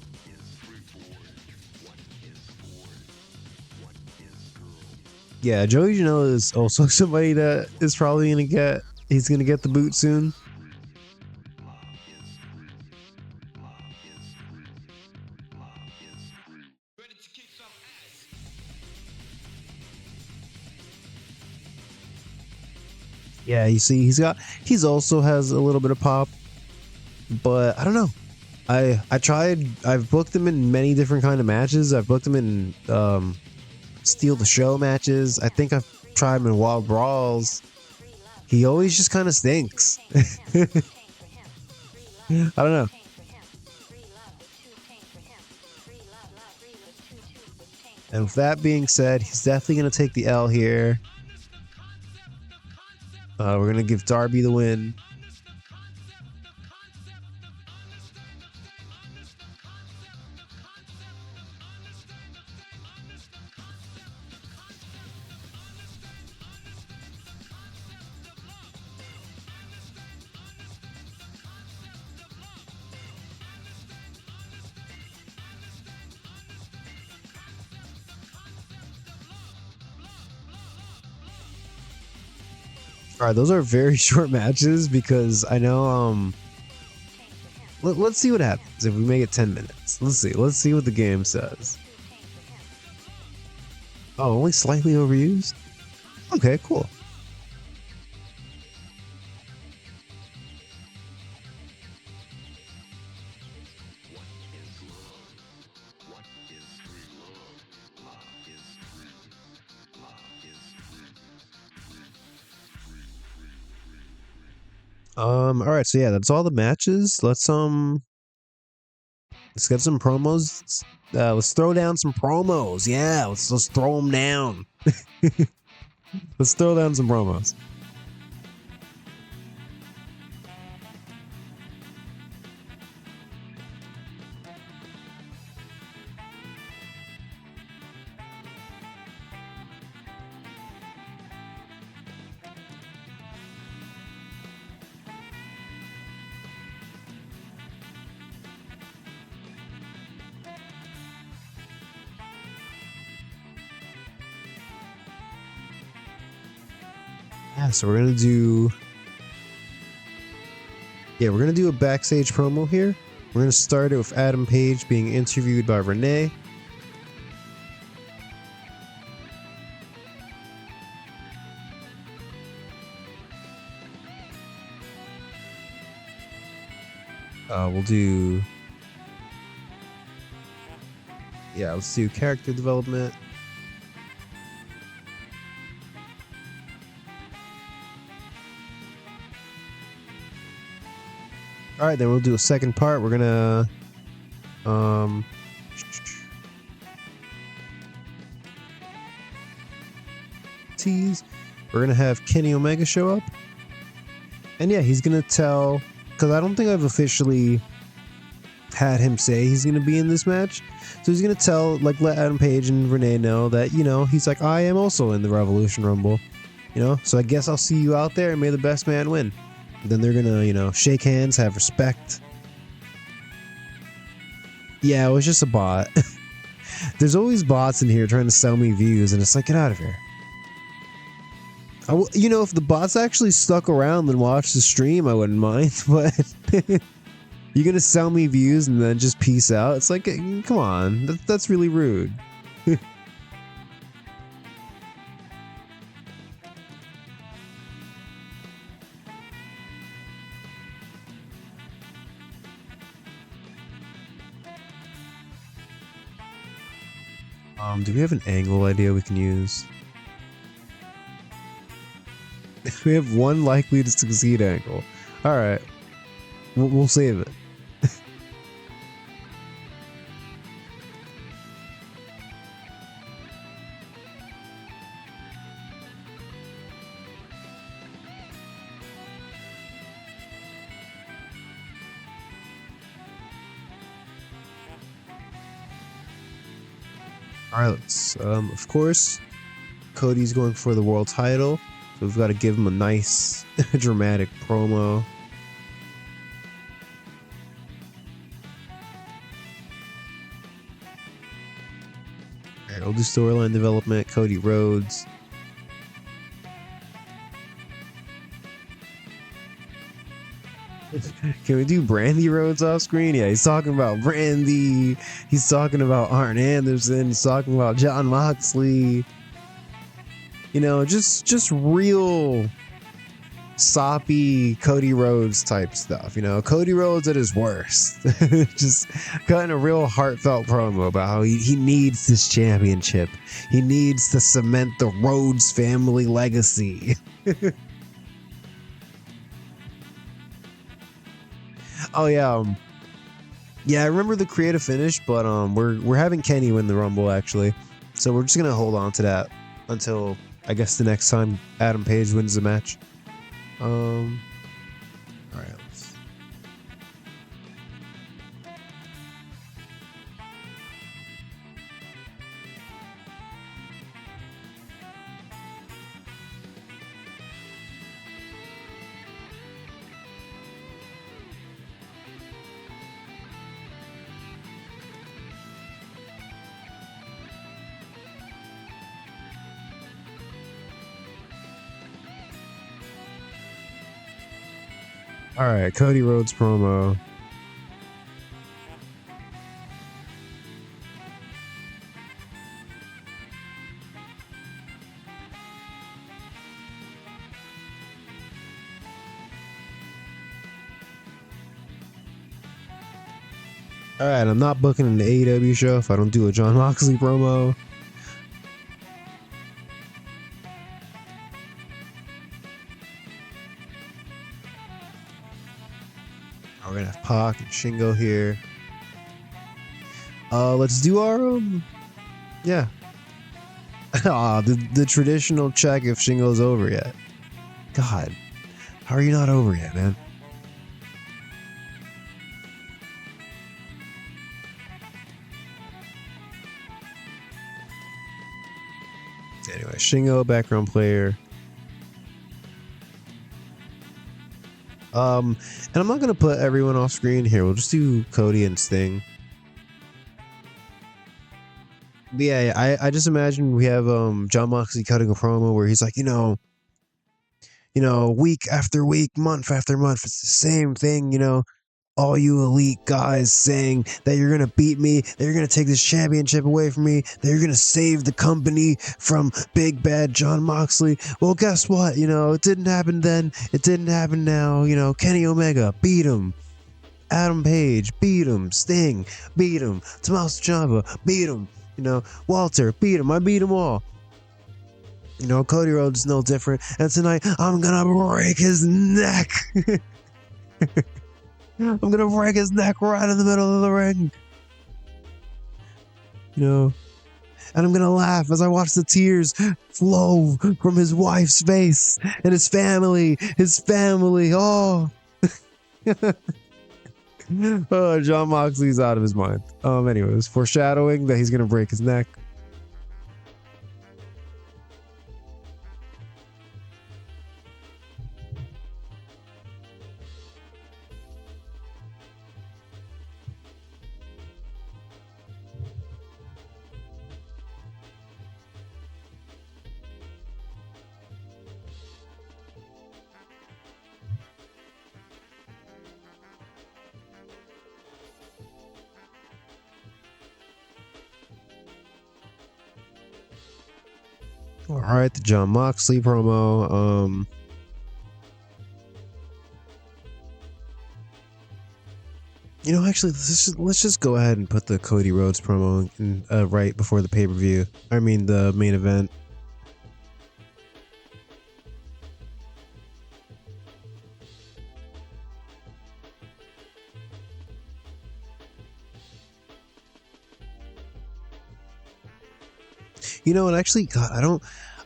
Yeah, Joey Janela is also somebody that is probably gonna get. He's gonna get the boot soon. Yeah, you see, he's also has a little bit of pop, but I don't know. I've booked him in many different kind of matches. I've booked him in Steal the Show matches. I think I've tried him in Wild Brawls. He always just kind of stinks. I don't know. And with that being said, he's definitely going to take the L here. We're going to give Darby the win. All right, those are very short matches because I know let's see what happens if we make it 10 minutes. Let's see what the game says. Oh, only slightly overused? Okay, cool. All right, so yeah, that's all the matches. Let's get some promos. Let's throw down some promos. Yeah, let's throw them down. Let's throw down some promos. Yeah, so we're gonna do a backstage promo here. We're gonna start it with Adam Page being interviewed by Renee. Let's do character development. All right, then we'll do a second part. We're gonna tease. We're gonna have Kenny Omega show up, and yeah, he's gonna tell, because I don't think I've officially had him say he's gonna be in this match, so he's gonna tell, like, let Adam Page and Renee know that, you know, he's like, I am also in the Revolution Rumble, you know, so I guess I'll see you out there and may the best man win. Then they're gonna, you know, shake hands, have respect. Yeah, it was just a bot. There's always bots in here trying to sell me views, and it's like, get out of here. You know, if the bots actually stuck around and watched the stream, I wouldn't mind, but you're gonna sell me views and then just peace out? It's like, come on, that's really rude. Do we have an angle idea we can use? We have one likely to succeed angle. Alright. We'll save it. Alright, let's, of course, Cody's going for the world title, so we've got to give him a nice, dramatic promo. Alright, we'll do storyline development, Cody Rhodes. Can we do Brandy Rhodes off screen? Yeah, he's talking about Brandy. He's talking about Arn Anderson. He's talking about John Moxley. You know, just real soppy Cody Rhodes type stuff. You know, Cody Rhodes at his worst. Just cutting a real heartfelt promo about how he needs this championship. He needs to cement the Rhodes family legacy. Oh yeah, yeah. I remember the creative finish, but we're having Kenny win the Rumble actually, so we're just gonna hold on to that until I guess the next time Adam Page wins the match. All right. All right, Cody Rhodes promo. All right, I'm not booking an AEW show if I don't do a John Moxley promo. We're gonna have Pac and Shingo here. Let's do our yeah. Ah, the traditional check if Shingo's over yet. God, how are you not over yet, man? Anyway, Shingo, background player. And I'm not gonna put everyone off screen here. We'll just do Cody and Sting. But yeah, I just imagine we have John Moxley cutting a promo where he's like, week after week, month after month, it's the same thing, all you elite guys saying that you're going to beat me, that you're going to take this championship away from me, that you're going to save the company from big bad John Moxley. Well, guess what? It didn't happen then. It didn't happen now. Kenny Omega, beat him. Adam Page, beat him. Sting, beat him. Tommaso Ciampa, beat him. Walter, beat him. I beat him all. Cody Rhodes is no different. And tonight, I'm going to break his neck. I'm gonna break his neck right in the middle of the ring. And I'm gonna laugh as I watch the tears flow from his wife's face and his family. Oh. Oh, John Moxley's out of his mind. Anyways, foreshadowing that he's gonna break his neck. All right, the John Moxley promo. Actually, let's just go ahead and put the Cody Rhodes promo in, right before the pay-per-view. I mean, the main event. And actually, God,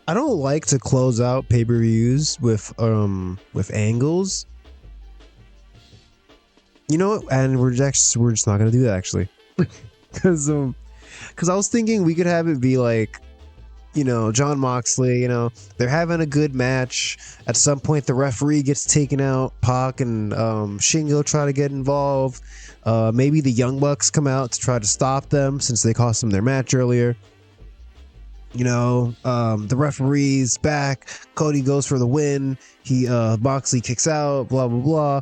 I don't like to close out pay-per-views with angles. And we're just not gonna do that actually, because I was thinking we could have it be like, John Moxley, they're having a good match. At some point, the referee gets taken out. Pac and Shingo try to get involved. Maybe the Young Bucks come out to try to stop them since they cost them their match earlier. The referee's back. Cody goes for the win. Moxley kicks out. Blah blah blah.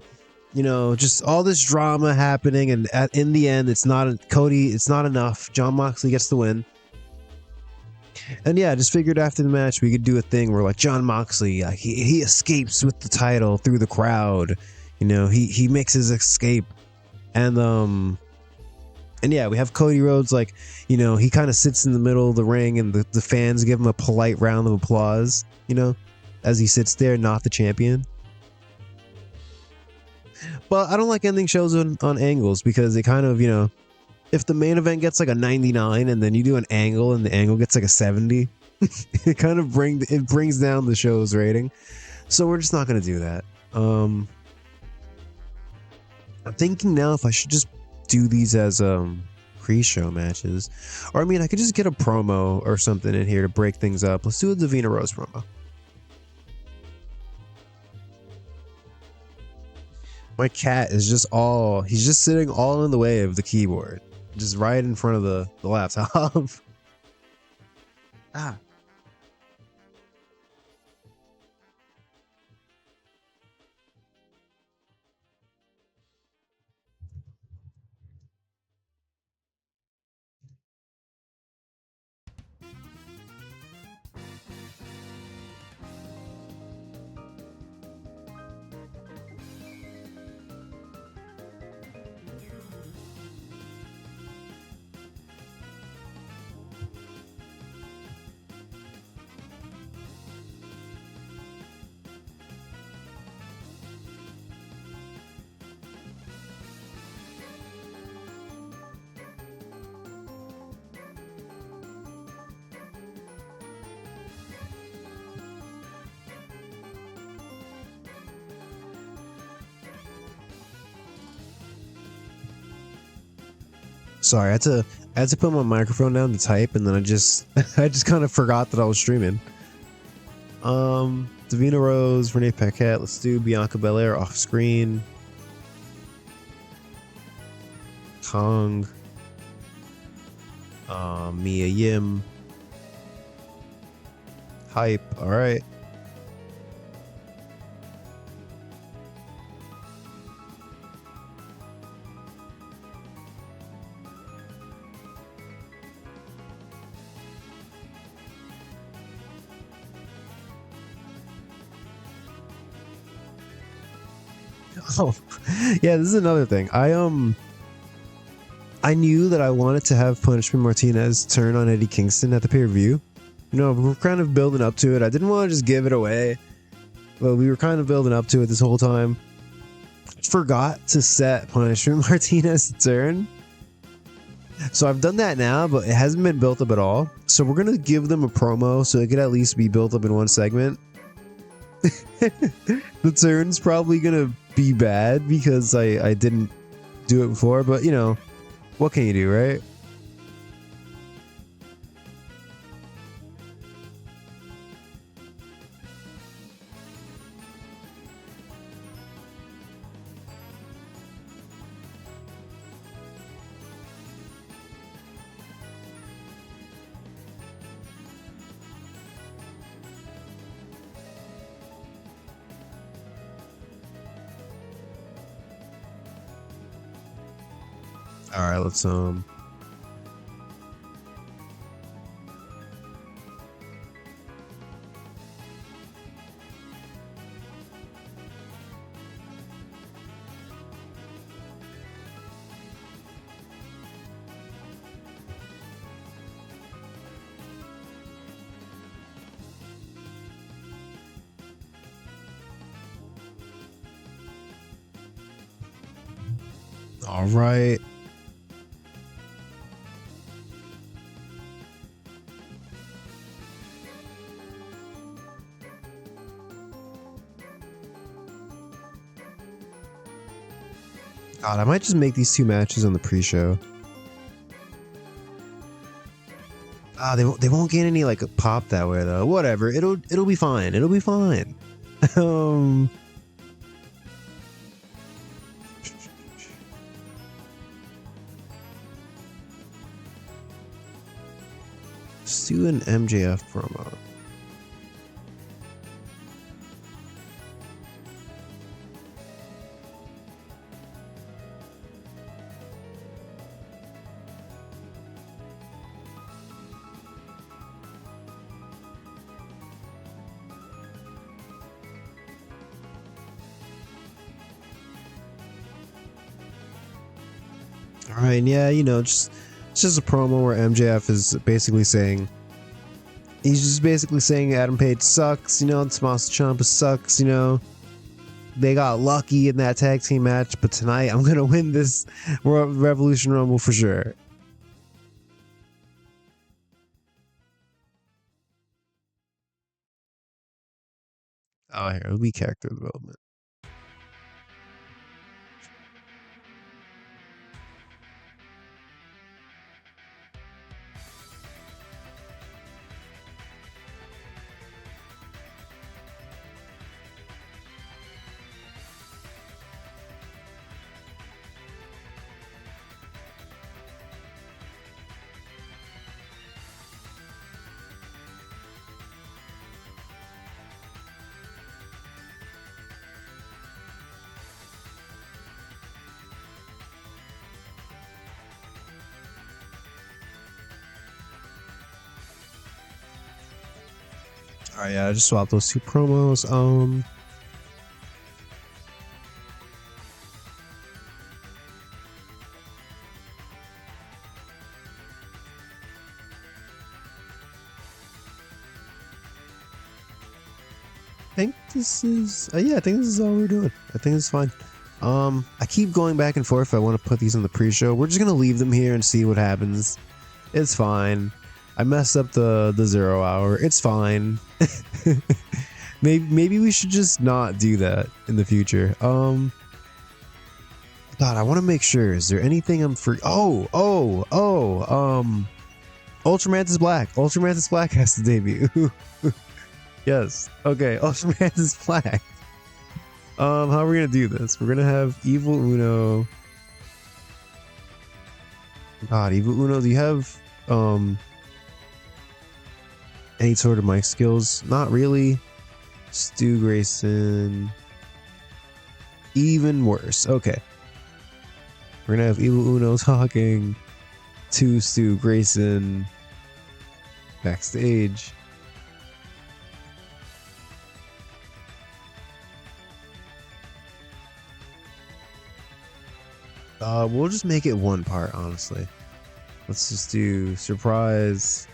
Just all this drama happening, and in the end, it's not enough. John Moxley gets the win. And yeah, just figured after the match we could do a thing where like John Moxley, he escapes with the title through the crowd. He makes his escape, and yeah, we have Cody Rhodes like, he kind of sits in the middle of the ring, and the fans give him a polite round of applause, as he sits there, not the champion. But I don't like ending shows on angles because it kind of, if the main event gets like a 99 and then you do an angle and the angle gets like a 70, it kind of brings down the show's rating. So we're just not going to do that. I'm thinking now if I should just do these as pre-show matches, or I mean, I could just get a promo or something in here to break things up. Let's do a Davina Rose promo. My cat is he's just sitting all in the way of the keyboard, just right in front of the laptop. Ah. Sorry, I had to put my microphone down to type, and then I just I just kind of forgot that I was streaming. Davina Rose, Renee Paquette. Let's do Bianca Belair off screen. Kong. Mia Yim. Hype. All right. Oh, yeah, this is another thing. I knew that I wanted to have Punishment Martinez turn on Eddie Kingston at the pay-per-view. You know, we're kind of building up to it. I didn't want to just give it away, but we were kind of building up to it this whole time. Forgot to set Punishment Martinez to turn. So I've done that now, but it hasn't been built up at all. So we're going to give them a promo so it could at least be built up in one segment. The turn's probably going to be bad because I didn't do it before, but you know, what can you do, right? All right, let's all right. God, I might just make these two matches on the pre-show. They won't get any like a pop that way though. Whatever, it'll be fine. It'll be fine. Let's do an MJF promo. All right, yeah, you know, it's just a promo where MJF is basically saying, he's just basically saying Adam Page sucks, you know, Tommaso Ciampa sucks, you know, they got lucky in that tag team match, but tonight I'm gonna win this Revolution Rumble for sure. Oh, here, it'll be character development. All right, yeah, I just swapped those two promos. I think this is yeah, I think this is all we're doing. I think it's fine. I keep going back and forth. I want to put these in the pre-show. We're just gonna leave them here and see what happens. It's fine. I messed up the 0 hour. It's fine. maybe we should just not do that in the future. God, I want to make sure. Is there anything I'm for? Ultramantis Black. Ultramantis Black has to debut. Yes. Okay. Ultramantis Black. How are we gonna do this? We're gonna have Evil Uno. God, Evil Uno, do you have any sort of mic skills? Not really. Stu Grayson. Even worse. Okay. We're gonna have Evil Uno talking to Stu Grayson backstage. We'll just make it one part, honestly. Let's just do surprise.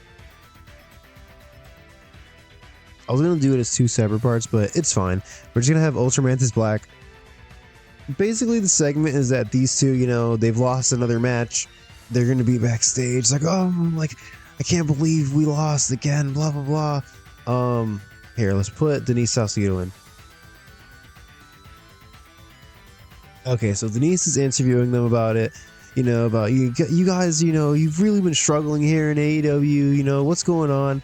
I was gonna do it as two separate parts, but it's fine. We're just gonna have Ultramantis Black. Basically, the segment is that these two, you know, they've lost another match. They're gonna be backstage, it's like, oh, like, I can't believe we lost again, blah blah blah. Here, let's put Denise Salcedo in. Okay, so Denise is interviewing them about it, you know, about you guys, you know, you've really been struggling here in AEW, you know, what's going on?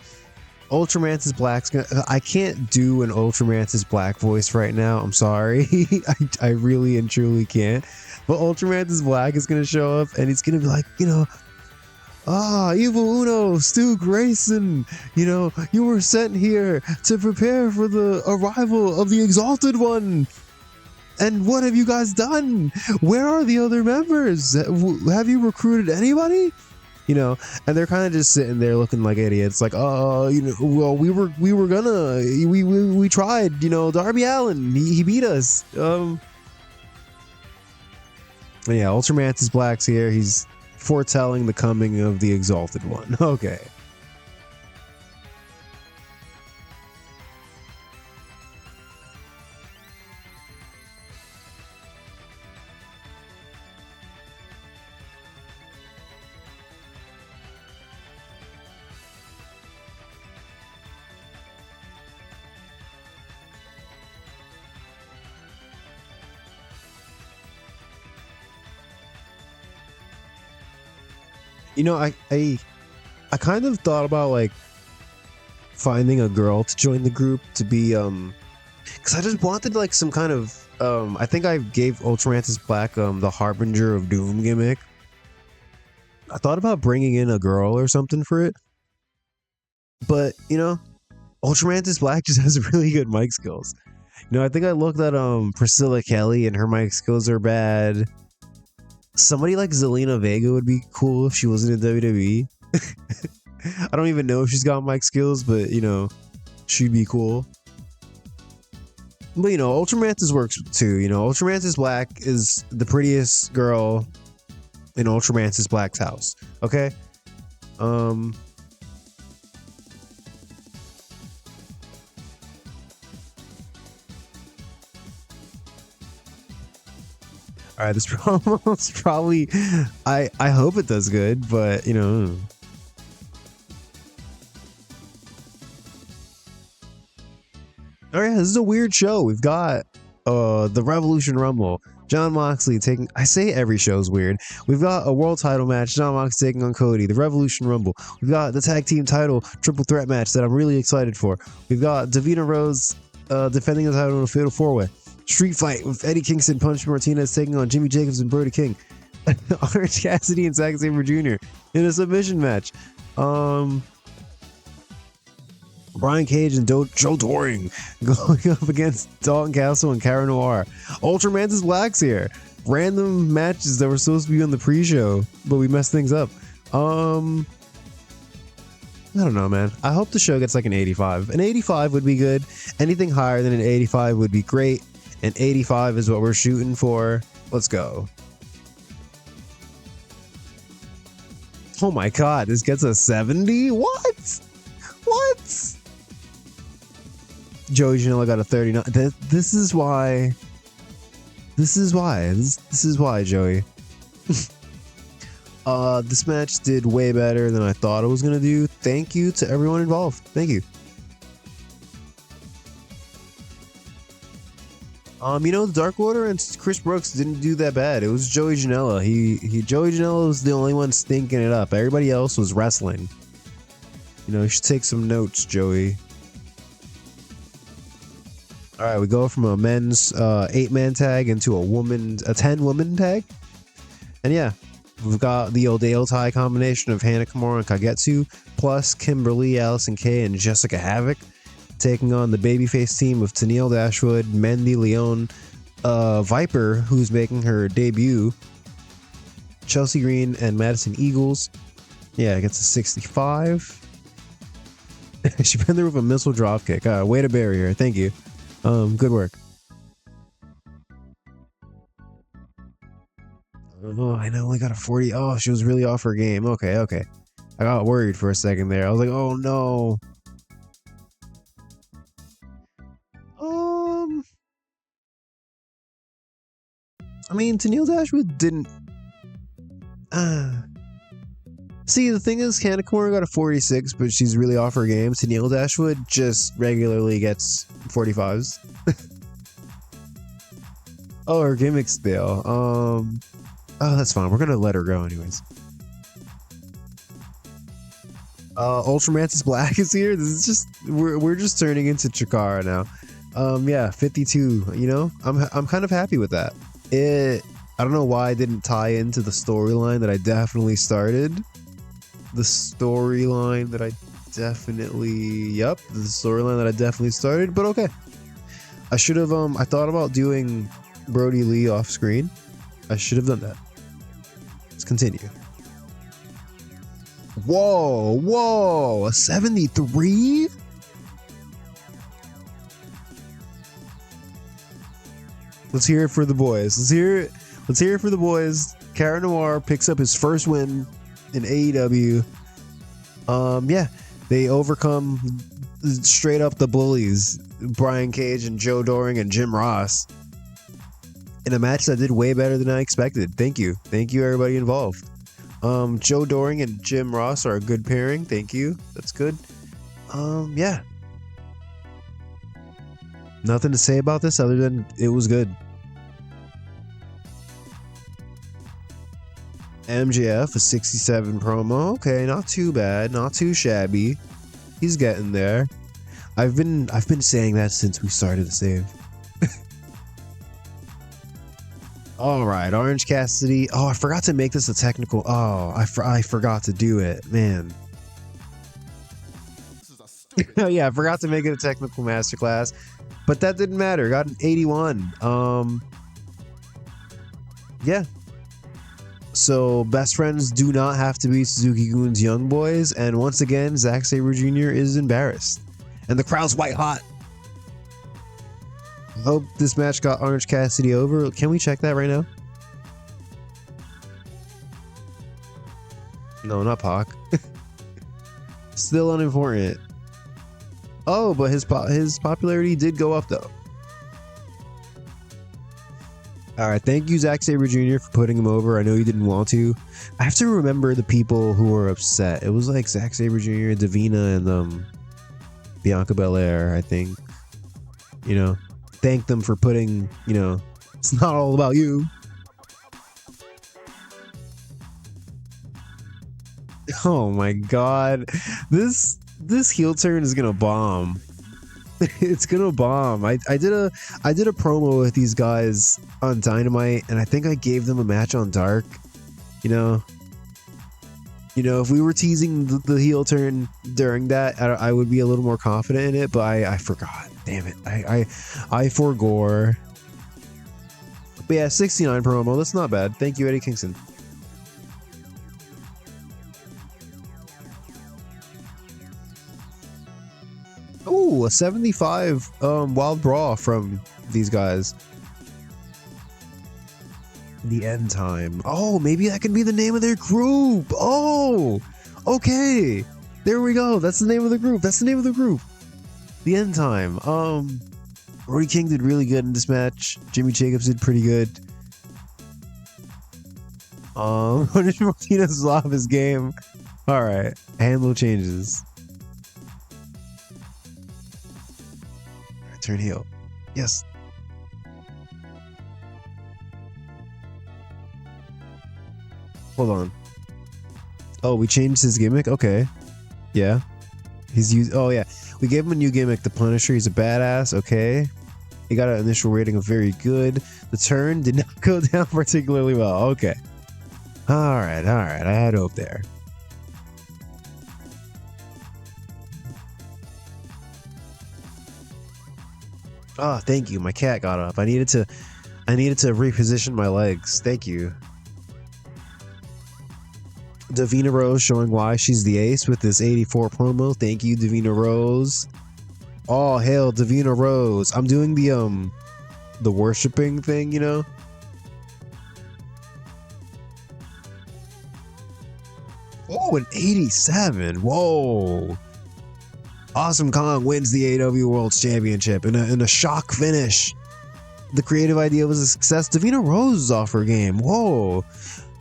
Ultramantis Black's gonna, I can't do an Ultramantis Black voice right now, I'm sorry. I really and truly can't. But Ultramantis Black is gonna show up and he's gonna be like, you know, Evil Uno, Stu Grayson, you know, you were sent here to prepare for the arrival of the Exalted One. And what have you guys done? Where are the other members? Have you recruited anybody? You know, and they're kind of just sitting there looking like idiots, like, you know, well, we tried, you know, Darby Allin, he beat us. Yeah, Ultramantis Black's here. He's foretelling the coming of the Exalted One. Okay. You know, I kind of thought about like finding a girl to join the group to be because I just wanted like some kind of I think I gave Ultramantis Black the Harbinger of Doom gimmick. I thought about bringing in a girl or something for it, but you know, Ultramantis Black just has really good mic skills. You know, I think I looked at Priscilla Kelly and her mic skills are bad. Somebody like Zelina Vega would be cool if she wasn't in WWE. I don't even know if she's got mic skills, but you know, she'd be cool. But you know, Ultramantis works too. You know, Ultramantis Black is the prettiest girl in Ultramantis Black's house. Okay. All right, this promos probably, I hope it does good, but you know. All right, this is a weird show. We've got the Revolution Rumble. Jon Moxley taking, I say every show's weird. We've got a world title match. Jon Moxley taking on Cody. The Revolution Rumble. We've got the tag team title triple threat match that I'm really excited for. We've got Davina Rose defending the title in a fatal four-way. Street fight with Eddie Kingston, Punch Martinez taking on Jimmy Jacobs and Brody King. Orange Cassidy and Zack Sabre Jr. in a submission match. Brian Cage and Joe Doring going up against Dalton Castle and Cara Noir. Ultramantis Black's here. Random matches that were supposed to be on the pre-show, but we messed things up. I don't know, man. I hope the show gets like an 85. An 85 would be good. Anything higher than an 85 would be great. And 85 is what we're shooting for. Let's go. Oh my god, this gets a 70? What? What? Joey Janela got a 39. This is why. This is why, Joey. This match did way better than I thought it was gonna do. Thank you to everyone involved. Thank you. You know, the Dark Order and Chris Brooks didn't do that bad. It was Joey Janela. Joey Janela was the only one stinking it up. Everybody else was wrestling. You know, you should take some notes, Joey. All right, we go from a men's 8-man tag into a 10-woman tag. And yeah, we've got the Odeyo tie combination of Hana Kimura and Kagetsu, plus Kimberly, Allison Kay, and Jessica Havoc, taking on the babyface team of Tennille Dashwood, Mandy Leon, Viper, who's making her debut, Chelsea Green, and Madison Eagles. Yeah, it gets a 65. She been there with a missile dropkick. Way to barrier. Thank you. Good work. Oh, I only got a 40. Oh, she was really off her game. Okay. I got worried for a second there. I was like, oh no. I mean, Tennille Dashwood didn't. See, the thing is, Hana Kimura got a 46, but she's really off her game. Tennille Dashwood just regularly gets 45s. Oh, her gimmick's stale. Oh, that's fine. We're gonna let her go anyways. Ultramantis Black is here. This is just we're just turning into Chikara now. Yeah, 52. You know, I'm kind of happy with that. I don't know why I didn't tie into the storyline that I definitely started. The storyline that I definitely started, but okay. I should have I thought about doing Brody Lee off screen. I should have done that. Let's continue. Whoa, a 73? Let's hear it for the boys. Let's hear it for the boys. Cara Noir picks up his first win in AEW. Yeah, they overcome straight up the bullies, Brian Cage and Joe Doring and Jim Ross, in a match that did way better than I expected. Thank you everybody involved. Joe Doring and Jim Ross are a good pairing. Thank you. That's good. Yeah. Nothing to say about this other than it was good. MJF, a 67 promo. Okay, not too bad, not too shabby. He's getting there. I've been saying that since we started the save. All right, Orange Cassidy. Oh, I forgot to make this a technical. Oh, I forgot to do it, man. Oh yeah, I forgot to make it a technical masterclass, but that didn't matter. Got an 81. Yeah. So best friends do not have to be Suzuki-gun's young boys, and once again, Zack Sabre Jr. is embarrassed, and the crowd's white hot. I hope this match got Orange Cassidy over. Can we check that right now? No, not Pac. Still unimportant. Oh, but his popularity did go up though. All right, thank you, Zack Sabre Jr. for putting him over. I know you didn't want to. I have to remember the people who were upset. It was like Zack Sabre Jr., Davina, and Bianca Belair, I think. You know, thank them for putting, you know, it's not all about you. Oh my god. This heel turn is gonna bomb. It's gonna bomb. I did a promo with these guys on Dynamite, and I think I gave them a match on Dark. You know, if we were teasing the heel turn during that, I would be a little more confident in it. But I forgot. Damn it. I forgore. But yeah, 69 promo. That's not bad. Thank you, Eddie Kingston. Ooh, a 75 Wild Brawl from these guys. The End Time. Oh, maybe that can be the name of their group. Oh, okay. There we go. That's the name of the group. The End Time. Brody King did really good in this match. Jimmy Jacobs did pretty good. Martinez is off his game. All right. Handle changes. Turn heel. Yes. Hold on. Oh, we changed his gimmick? Okay. Yeah. He's used. Oh, yeah. We gave him a new gimmick, the Punisher. He's a badass. Okay. He got an initial rating of very good. The turn did not go down particularly well. Okay. Alright, alright. I had hope there. Oh, thank you. My cat got up. I needed to reposition my legs. Thank you. Davina Rose showing why she's the ace with this 84 promo. Thank you, Davina Rose. Oh, hail Davina Rose. I'm doing the worshiping thing, you know? Oh, an 87. Whoa. Awesome Kong wins the AEW World Championship in a shock finish. The creative idea was a success. Davina Rose is off her game. Whoa.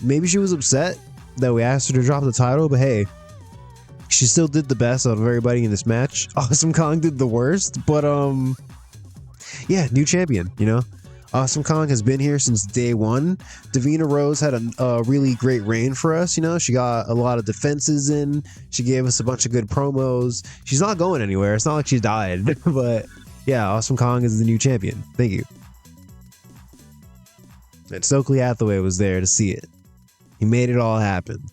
Maybe she was upset that we asked her to drop the title, but hey, she still did the best out of everybody in this match. Awesome Kong did the worst, but yeah, new champion, you know? Awesome Kong has been here since day one. Davina Rose had a really great reign for us, you know? She got a lot of defenses in. She gave us a bunch of good promos. She's not going anywhere. It's not like she died, but yeah, Awesome Kong is the new champion. Thank you. And Stokely Hathaway was there to see it. He made it all happen.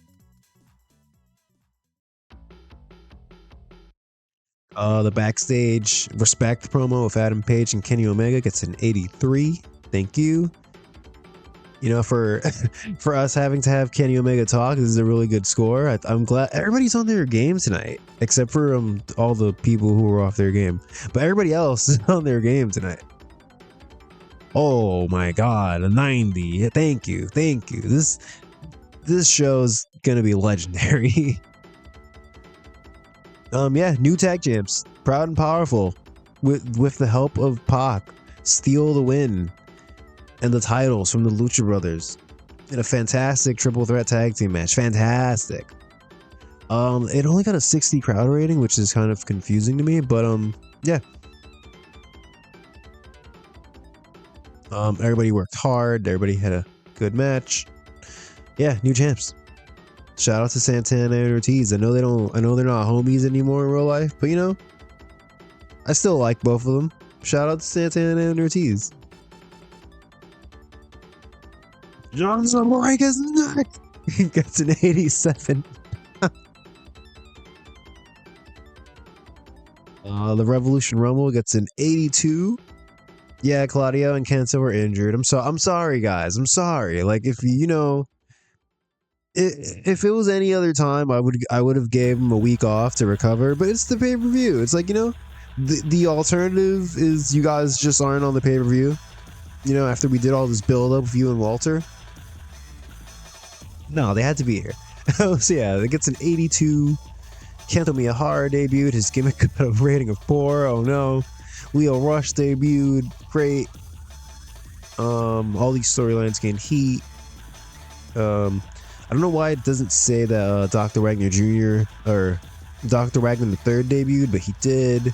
The backstage respect promo with Adam Page and Kenny Omega gets an 83. Thank you. You know, for us having to have Kenny Omega talk, this is a really good score. I'm glad everybody's on their game tonight, except for all the people who were off their game. But everybody else is on their game tonight. Oh my God, a 90. Thank you, thank you. This show's gonna be legendary. Yeah, new tag champs, Proud and Powerful, with the help of Pac, steal the win and the titles from the Lucha Brothers in a fantastic triple threat tag team match. Fantastic. It only got a 60 crowd rating, which is kind of confusing to me, but yeah. Everybody worked hard. Everybody had a good match. Yeah, new champs. Shout out to Santana and Ortiz. I know they're not homies anymore in real life, but you know, I still like both of them. Shout out to Santana and Ortiz. John Zamoraga's next. He gets an 87. The Revolution Rumble gets an 82. Yeah, Claudio and Kenta were injured. I'm sorry, guys. I'm sorry. Like, if you know, if it was any other time, I would have gave him a week off to recover. But it's the pay-per-view. It's like, you know, the alternative is you guys just aren't on the pay-per-view. You know, after we did all this build-up with you and Walter. No, they had to be here. So yeah, it gets an 82. Kento Miyahara debuted. His gimmick got a rating of 4. Oh no. Leo Rush debuted. Great. All these storylines gained heat. I don't know why it doesn't say that Dr. Wagner Jr. or Dr. Wagner III debuted, but he did.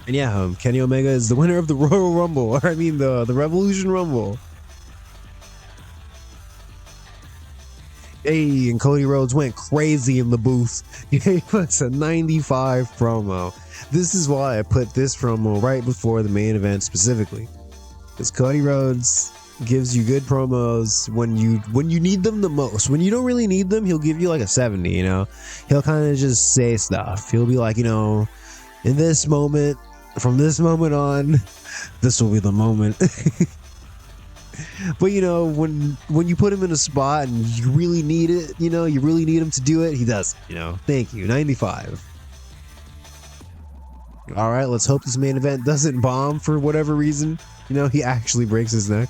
And yeah, Kenny Omega is the winner of the Royal Rumble, or I mean the Revolution Rumble. Hey, and Cody Rhodes went crazy in the booth. He gave us a 95 promo. This is why I put this promo right before the main event specifically, because Cody Rhodes gives you good promos when you need them the most. When you don't really need them, he'll give you like a 70. You know, he'll kind of just say stuff. He'll be like, you know, in this moment, from this moment on, this will be the moment. But you know, when you put him in a spot and you really need it, you know, you really need him to do it, he does. You know, thank you. 95. All right, let's hope this main event doesn't bomb for whatever reason. You know, he actually breaks his neck.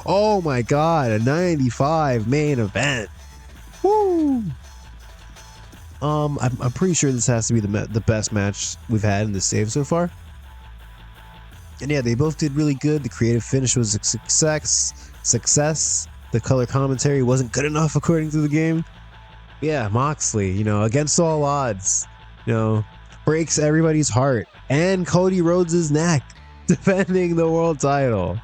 Oh my God, a 95 main event. Woo! I'm pretty sure this has to be the best match we've had in this save so far. And yeah, they both did really good. The creative finish was a success. The color commentary wasn't good enough according to the game. Yeah, Moxley, you know, against all odds, you know, breaks everybody's heart, and Cody Rhodes' neck, defending the world title.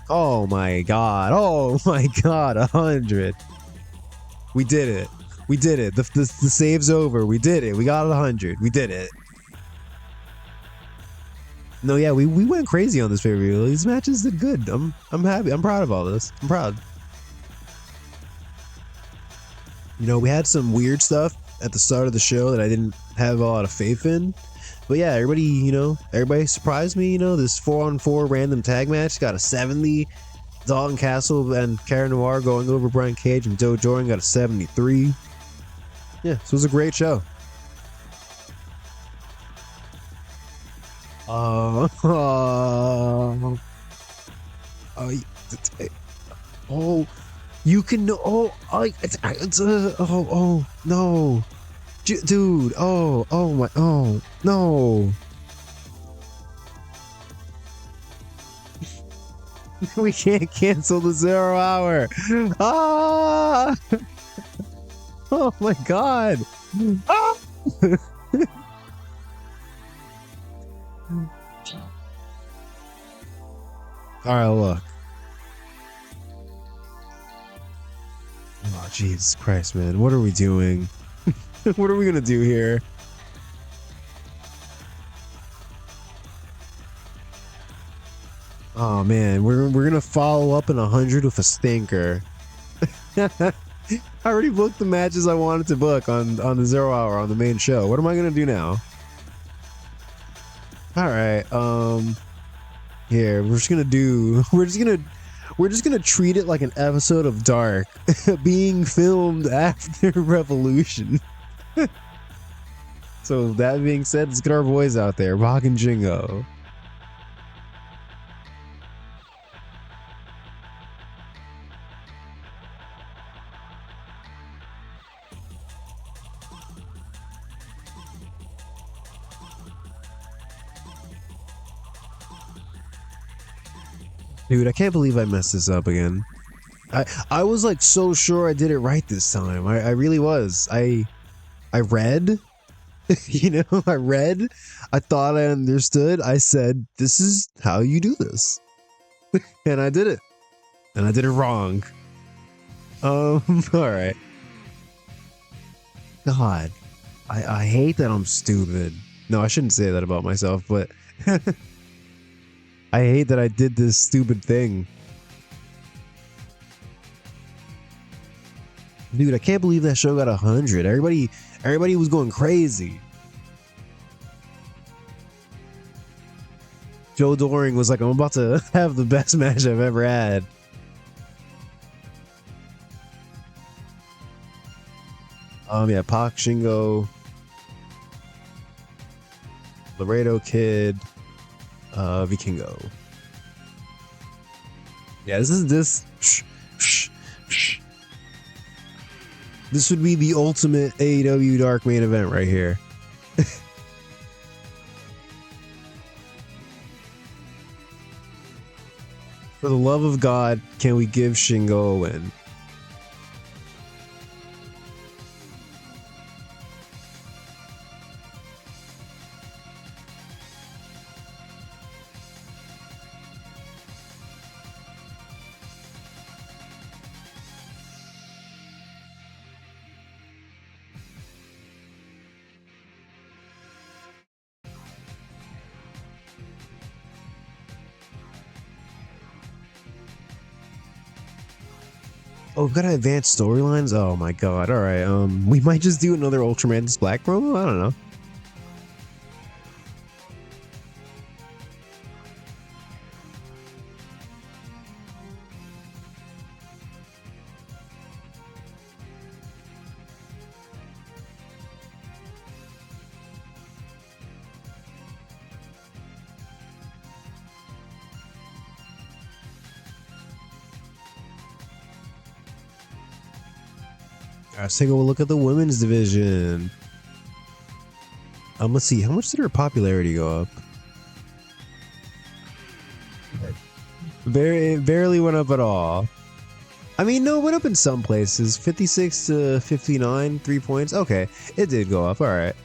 Oh my god. Oh my god. 100. We did it. We did it. The save's over. We did it. We got 100. We did it. No, yeah, we went crazy on this pay-per-view. These matches did good. I'm happy. I'm proud of all this. I'm proud. You know, we had some weird stuff at the start of the show that I didn't have a lot of faith in. But yeah, everybody surprised me. You know, this 4-on-4 random tag match got a 70. Dalton Castle and Cara Noir going over Brian Cage, and Joe Jordan got a 73. Yeah, this was a great show. Oh, you can know. Oh no, dude. Oh my. Oh no. We can't cancel the 0 hour. Ah! Oh my god. Ah! Alright, look. Oh, Jesus Christ, man. What are we doing? What are we gonna do here? Oh man, we're gonna follow up in 100 with a stinker. I already booked the matches I wanted to book on the 0 hour on the main show. What am I gonna do now? All right, here we're just gonna treat it like an episode of Dark being filmed after Revolution. So that being said, let's get our boys out there, Rock and Jingo. Dude, I can't believe I messed this up again. I was like so sure I did it right this time. I really was. I read, you know, I thought I understood. I said, this is how you do this. And I did it. And I did it wrong. All right. God, I hate that I'm stupid. No, I shouldn't say that about myself, but I hate that I did this stupid thing. Dude, I can't believe that show got 100. Everybody was going crazy. Joe Doring was like, I'm about to have the best match I've ever had. Yeah, Pac, Shingo, Laredo Kid, Vikingo. Yeah, this would be the ultimate AEW Dark main event right here. For the love of God, can we give Shingo a win? Oh, we've got advanced storylines? Oh my god, alright, we might just do another Ultraman's Black promo? I don't know. Let's take a look at the women's division. Let's see, how much did her popularity go up? Barely went up at all. I mean, no, it went up in some places. 56 to 59, 3 points. Okay, it did go up. All right.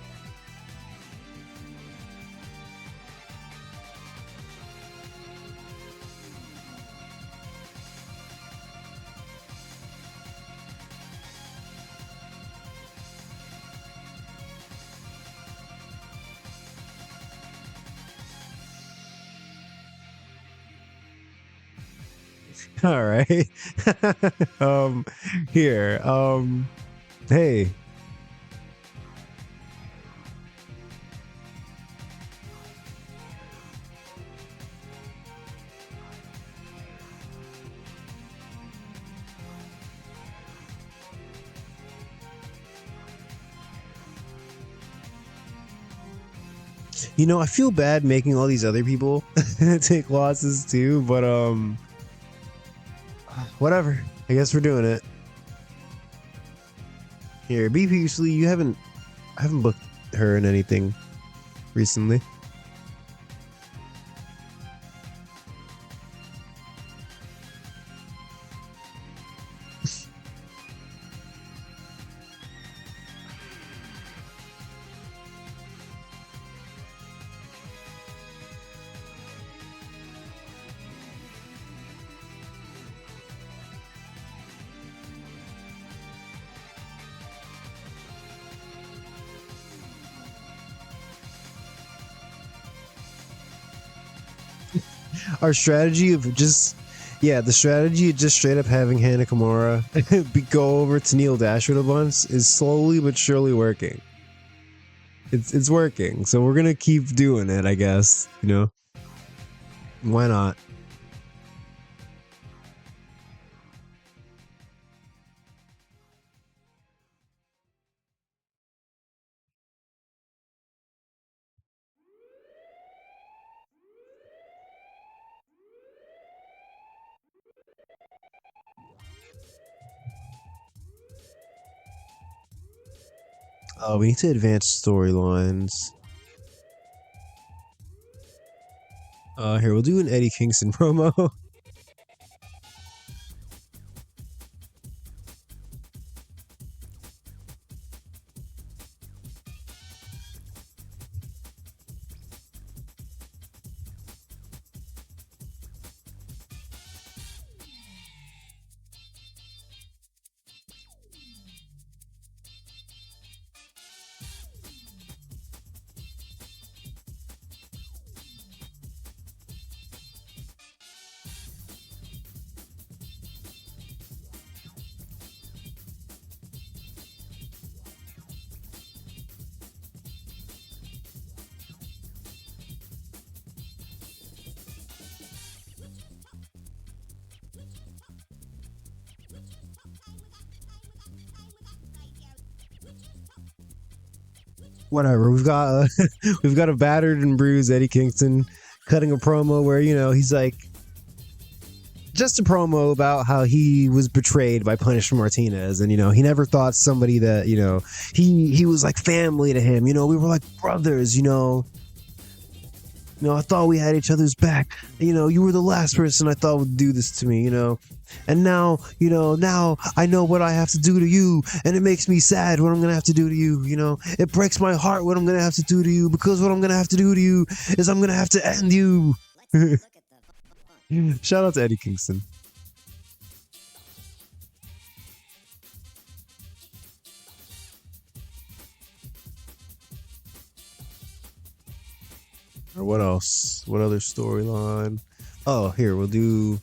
All right. um, here. Hey. You know, I feel bad making all these other people take losses too, but whatever. I guess we're doing it. Here, BP, usually you haven't booked her in anything recently. Our strategy of just, yeah, the strategy of just straight up having Hannah Kimura go over to Neil Dashwood a bunch is slowly but surely working. It's working, so we're gonna keep doing it, I guess. You know, why not? Oh, we need to advance storylines. Here we'll do an Eddie Kingston promo. Whatever. We've got we've got a battered and bruised Eddie Kingston cutting a promo where, you know, he's like, just a promo about how he was betrayed by Punisher Martinez, and, you know, he never thought somebody that, you know, he was like family to him. You know, we were like brothers. You know, I thought we had each other's back. You know, you were the last person I thought would do this to me, you know. And now, you know, now I know what I have to do to you, and it makes me sad what I'm going to have to do to you, you know. It breaks my heart what I'm going to have to do to you, because what I'm going to have to do to you is I'm going to have to end you. Shout out to Eddie Kingston. Or what else? What other storyline? Oh, here, we'll do...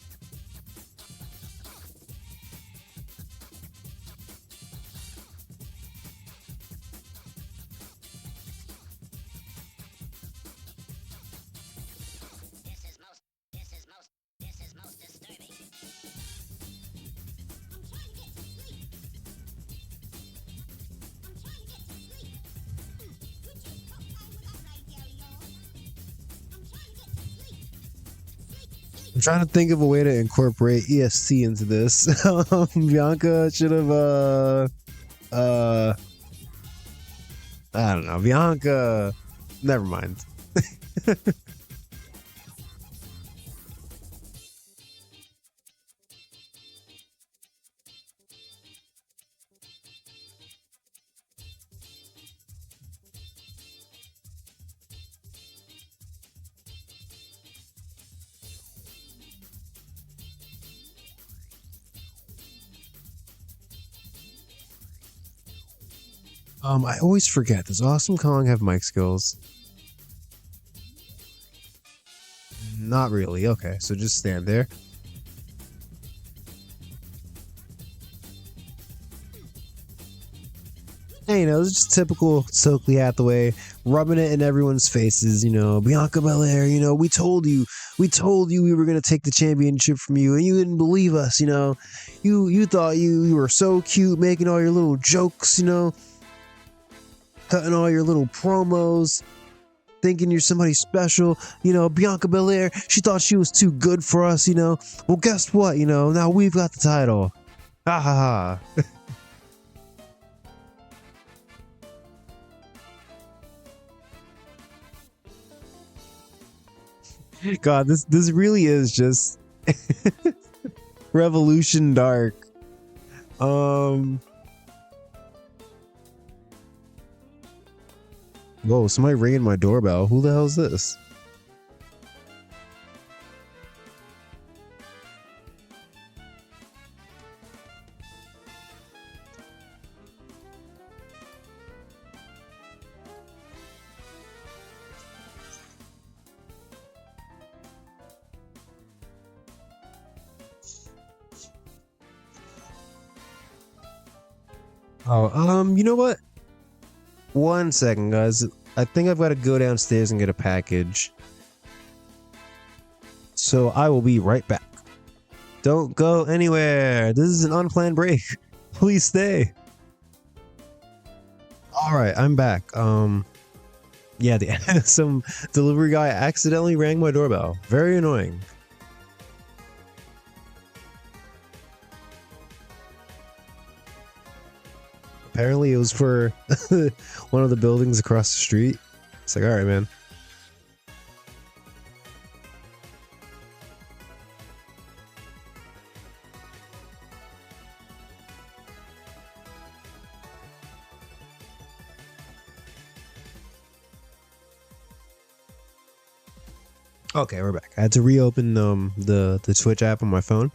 I'm trying to think of a way to incorporate EST into this. Bianca should have, I don't know. Bianca, never mind. I always forget. Does Awesome Kong have mic skills? Not really. Okay, so just stand there. Hey, this is just typical Stokely Hathaway rubbing it in everyone's faces. Bianca Belair. We told you we were gonna take the championship from you, and you didn't believe us. You thought you were so cute, making all your little jokes. Cutting all your little promos, thinking you're somebody special. Bianca Belair. She thought she was too good for us. Well, guess what? Now we've got the title. Ha ha ha. God, this really is just Revolution Dark. Whoa, somebody ringing my doorbell. Who the hell is this? Oh, you know what? One second, guys. I think I've got to go downstairs and get a package. So I will be right back. Don't go anywhere. This is an unplanned break. Please stay. Alright, I'm back. Yeah, some delivery guy accidentally rang my doorbell. Very annoying. Apparently it was for one of the buildings across the street. It's like, alright, man. Okay, we're back. I had to reopen the Twitch app on my phone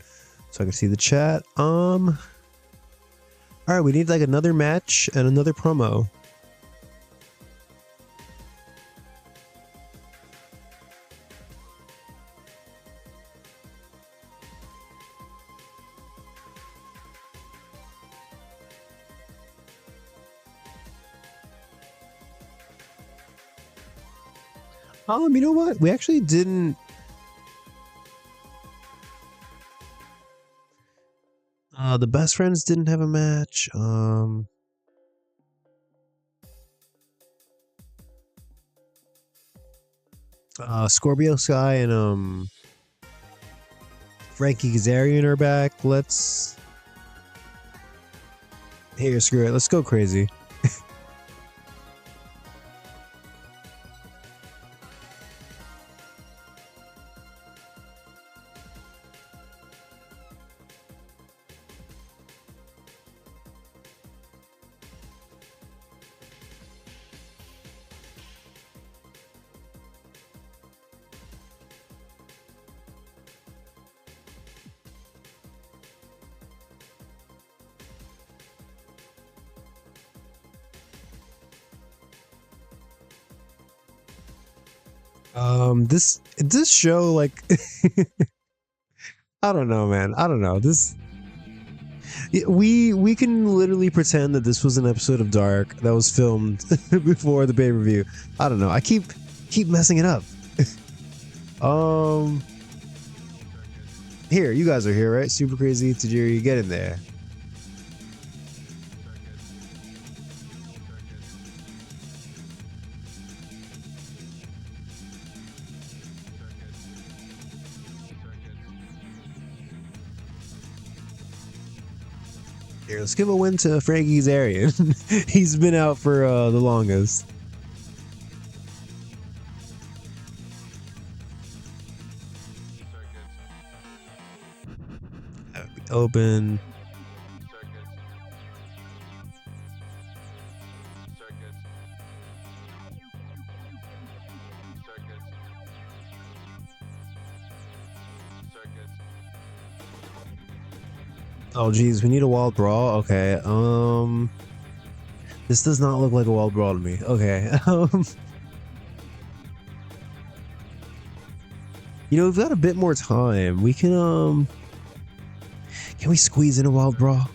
so I can see the chat. Alright, we need like another match and another promo. You know what? We actually didn't. The best friends didn't have a match. Scorpio Sky and Frankie Kazarian are back. Here, screw it. Let's go crazy. This show, like, I don't know, man. I don't know. We can literally pretend that this was an episode of Dark that was filmed before the pay-per-view. I don't know. I keep messing it up. Here, you guys are here, right? Super Crazy Tajiri, get in there. Here, let's give a win to Frankie Kazarian. He's been out for the longest. Open. Oh geez, we need a wild brawl. Okay. This does not look like a wild brawl to me. Okay. You know, we've got a bit more time. We can we squeeze in a wild brawl?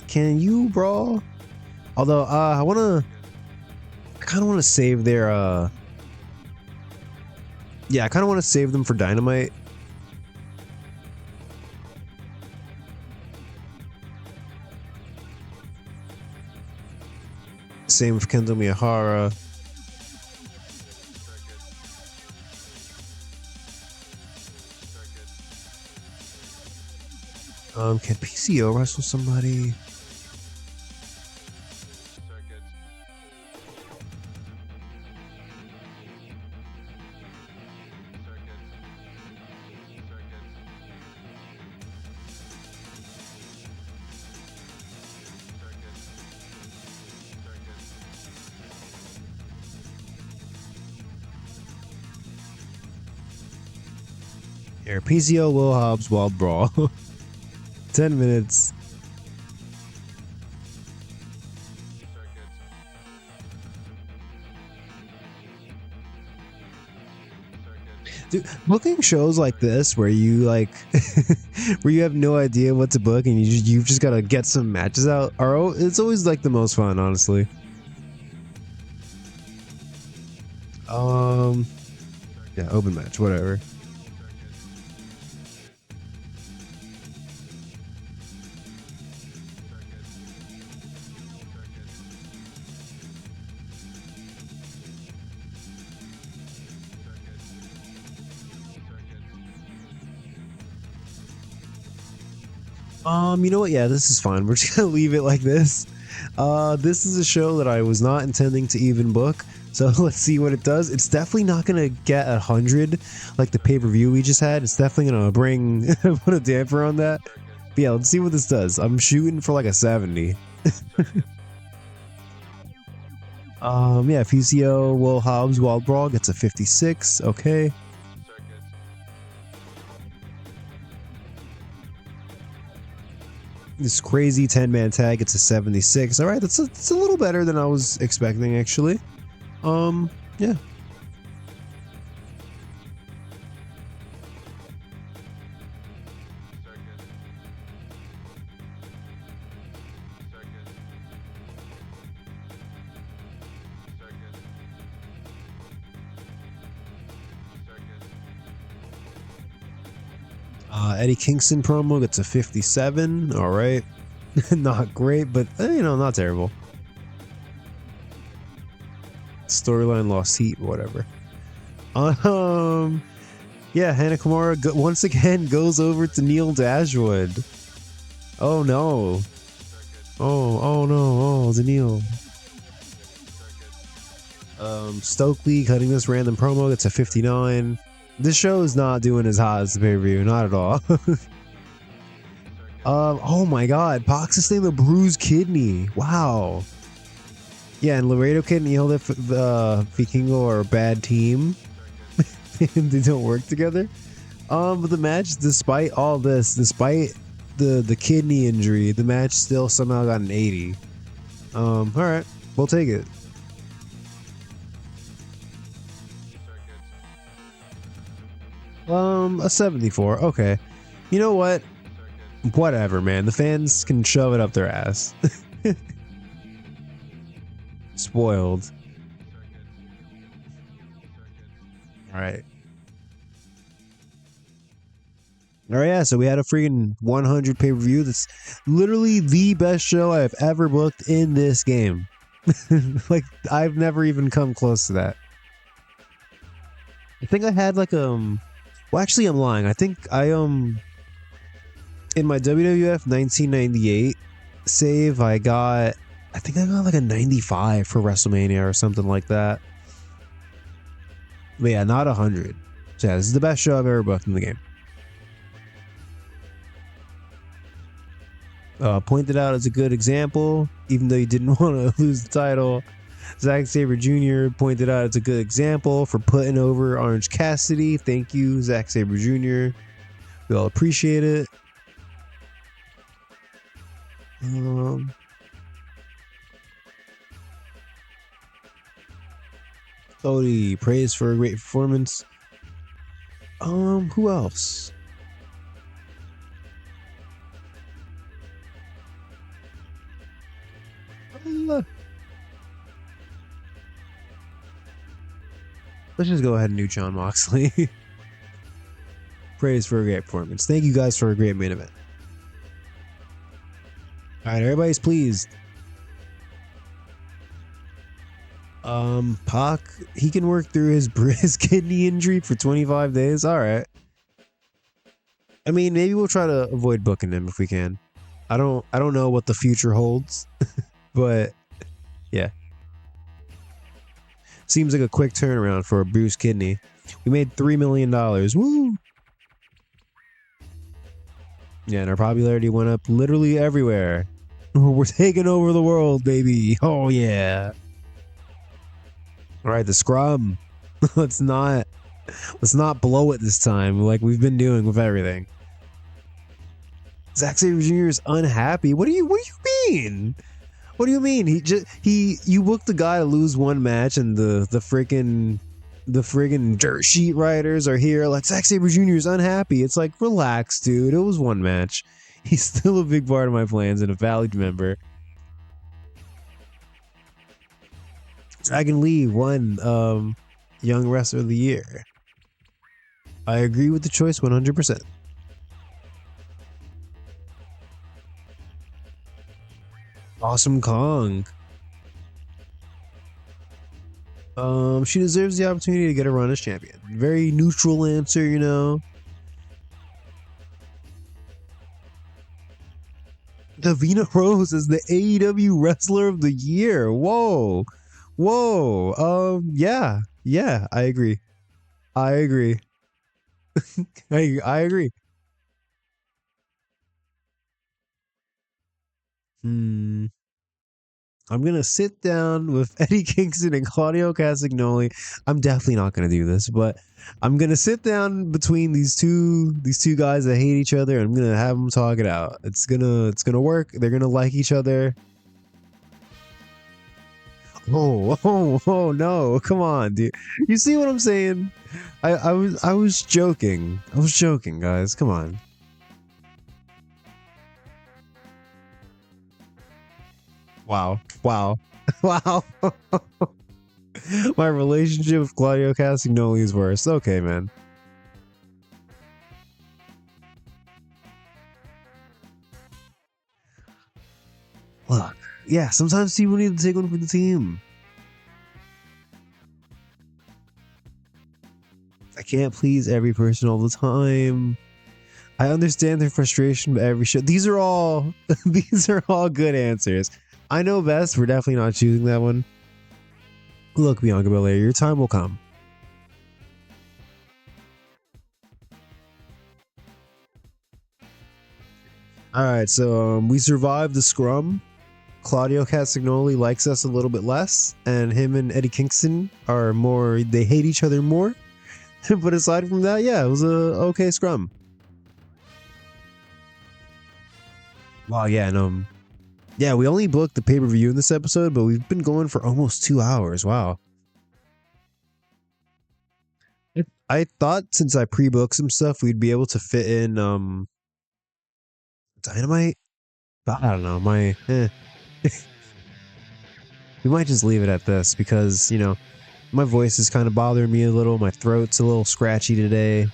Can you brawl? Although I kind of want to save their yeah, I kind of want to save them for Dynamite. Same with Kendo Miyahara. Can PCO wrestle somebody? Here, PCO, Will Hobbs, Wild Brawl. 10 minutes. Dude, booking shows like this where you like where you have no idea what to book and you've just gotta get some matches out it's always like the most fun, honestly. Yeah, open match, whatever. You know what? Yeah, this is fine. We're just gonna leave it like this. This is a show that I was not intending to even book, so let's see what it does. It's definitely not gonna get 100 like the pay-per-view we just had. It's definitely gonna put a damper on that. But yeah, let's see what this does. I'm shooting for like a 70. Yeah, PCO, Will Hobbs, Wild Brawl gets a 56. Okay. This crazy 10-man tag gets a 76. All right, that's a little better than I was expecting, actually. Yeah. Eddie Kingston promo gets a 57. All right. Not great, but you know, not terrible. Storyline lost heat, whatever. Yeah, Hannah Kimura once again goes over to Neil Dashwood. Oh no. Oh no. Oh, the Neil. Stokely cutting this random promo gets a 59. This show is not doing as hot as the pay-per-view, not at all. Oh my god, Pac sustained a bruised kidney. Wow. Yeah, and Laredo Kid and Hijo de Vikingo are a bad team. They don't work together. But the match, despite all this, despite the kidney injury, the match still somehow got an 80. Alright, we'll take it. A 74. Okay. You know what? Whatever, man. The fans can shove it up their ass. Spoiled. Alright. Alright, yeah, so we had a freaking 100 pay-per-view. That's literally the best show I have ever booked in this game. Like, I've never even come close to that. I think I had like well, actually, I'm lying. I think I in my WWF 1998 save, I think I got like a 95 for WrestleMania or something like that. But yeah, not 100. So yeah, this is the best show I've ever booked in the game. Pointed out as a good example, even though you didn't want to lose the title. Zack Sabre Jr. pointed out it's a good example for putting over Orange Cassidy. Thank you, Zack Sabre Jr. We all appreciate it. Cody, praise for a great performance. Who else? Let's just go ahead and do Jon Moxley. Praise for a great performance. Thank you guys for a great main event. Alright, everybody's pleased. Pac, he can work through his kidney injury for 25 days. Alright. I mean, maybe we'll try to avoid booking him if we can. I don't know what the future holds, but yeah. Seems like a quick turnaround for a bruised kidney. We made $3 million. Woo! Yeah, and our popularity went up literally everywhere. We're taking over the world, baby. Oh yeah. All right, the scrum. let's not blow it this time like we've been doing with everything. Zack Sabre Jr. is unhappy. What do you mean? What do you mean? You booked the guy to lose one match, and the friggin' dirt sheet writers are here like Zack Sabre Jr. is unhappy. It's like, relax, dude. It was one match. He's still a big part of my plans and a valued member. Dragon Lee won Young Wrestler of the Year. I agree with the choice 100%. Awesome Kong. She deserves the opportunity to get a run as champion. Very neutral answer, you know. Davina Rose is the AEW Wrestler of the Year. Whoa. Yeah, I agree. I agree. I agree. I'm gonna sit down with Eddie Kingston and Claudio Castagnoli. I'm definitely not gonna do this, but I'm gonna sit down between these two guys that hate each other, and I'm gonna have them talk it out. It's gonna work. They're gonna like each other. Oh no! Come on, dude. You see what I'm saying? I was joking. I was joking, guys. Come on. Wow. My relationship with Claudio Castagnoli is worse. Okay, man. Look, yeah, sometimes people need to take one for the team. I can't please every person all the time. I understand their frustration, but every show. These are all good answers. I know best. We're definitely not choosing that one. Look, Bianca Belair, your time will come. All right, so we survived the scrum. Claudio Castagnoli likes us a little bit less, and him and Eddie Kingston are more. They hate each other more. But aside from that, yeah, it was a okay scrum. Wow, yeah, and yeah, we only booked the pay-per-view in this episode, but we've been going for almost 2 hours. Wow. I thought since I pre-booked some stuff, we'd be able to fit in Dynamite. But I don't know. We might just leave it at this because, you know, my voice is kind of bothering me a little. My throat's a little scratchy today.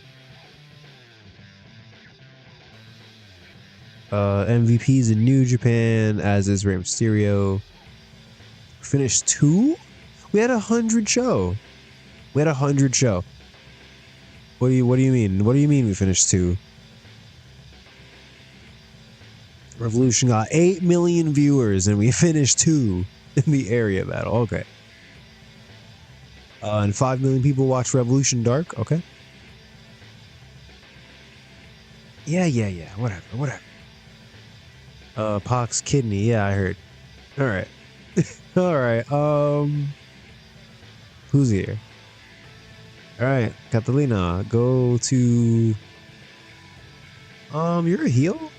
MVP's in New Japan, as is Rey Mysterio. Finished 2? We had 100 show. What do you mean? What do you mean we finished 2? Revolution got 8 million viewers and we finished 2 in the area battle. Okay. And 5 million people watch Revolution Dark. Okay. Yeah. Whatever. Pac's kidney. Yeah, I heard. All right. All right. Who's here? All right, Catalina, go to You're a heel?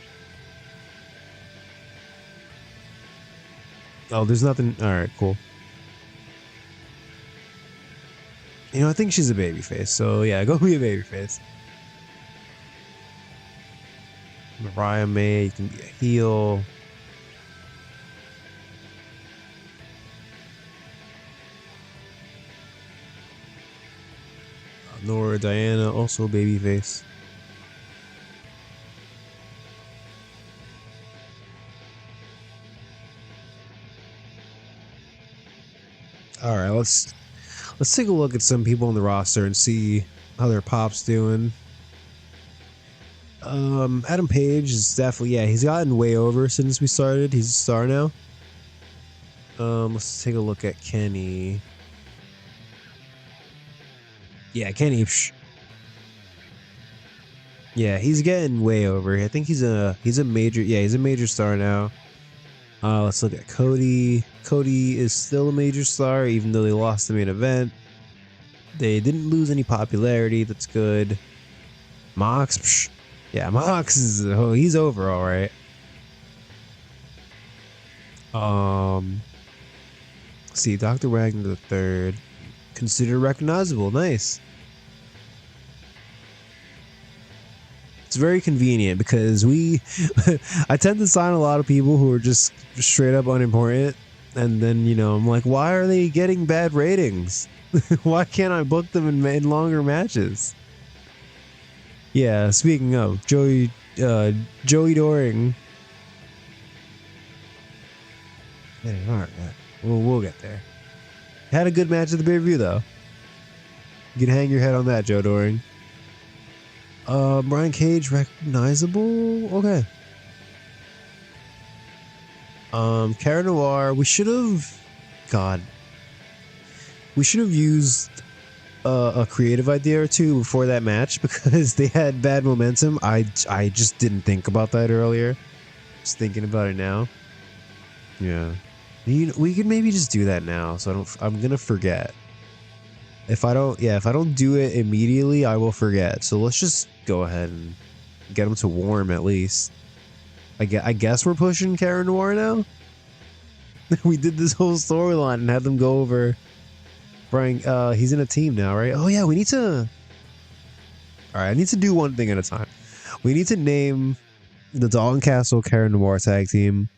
Oh, there's nothing. All right, cool. You know, I think she's a babyface, so yeah, go be a babyface. Mariah May, you can be a heel. Nora Diana, also babyface. All right, let's take a look at some people on the roster and see how their pop's doing. Adam Page is definitely, yeah, he's gotten way over since we started. He's a star now. Let's take a look at Kenny. Yeah, Kenny. Yeah, he's getting way over. I think he's a major. Yeah, he's a major star now. Let's look at Cody. Cody is still a major star, even though they lost the main event. They didn't lose any popularity. That's good. Mox. Yeah, Mox is. Oh, he's over, all right. Let's see, Dr. Wagner the third. Considered recognizable. Nice. It's very convenient because I tend to sign a lot of people who are just straight up unimportant, and then, you know, I'm like, why are they getting bad ratings? Why can't I book them in longer matches? Yeah, speaking of Joey Doring. Yeah, all right, we'll get there. Had a good match at the pay-per-view though. You can hang your head on that, Joe Doring. Brian Cage, recognizable? Okay. Cara Noir, we should have used a creative idea or two before that match because they had bad momentum. I just didn't think about that earlier. Just thinking about it now. Yeah. We could maybe just do that now, so I'm gonna forget. If I don't do it immediately, I will forget. So let's just go ahead and get them to warm at least. I guess we're pushing Cara Noir now. We did this whole storyline and had them go over. Brian, he's in a team now, right? Oh yeah, we need to. All right, I need to do one thing at a time. We need to name the Dalton Castle Cara Noir tag team.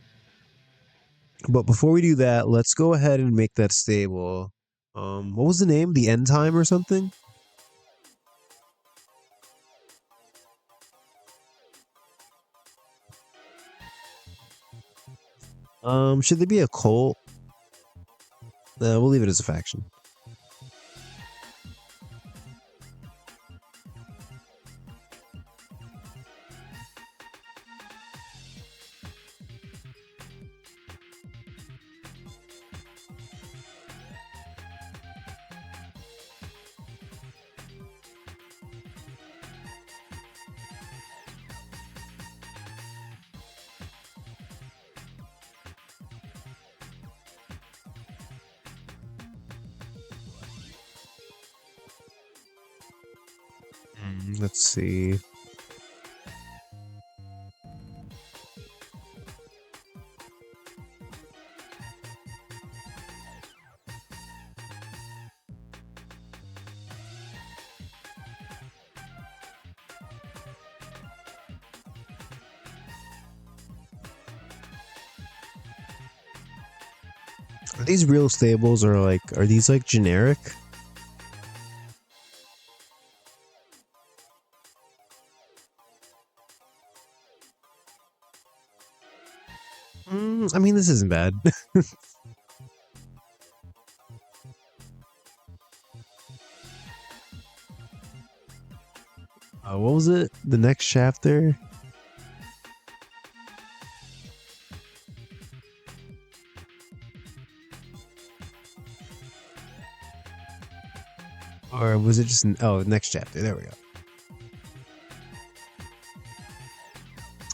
But before we do that, let's go ahead and make that stable. What was the name? The End Time or something? Should there be a cult? We'll leave it as a faction. Let's see. Are these real stables or are these like generic? I mean, this isn't bad. What was it? The next chapter? Or was it just next chapter? There we go.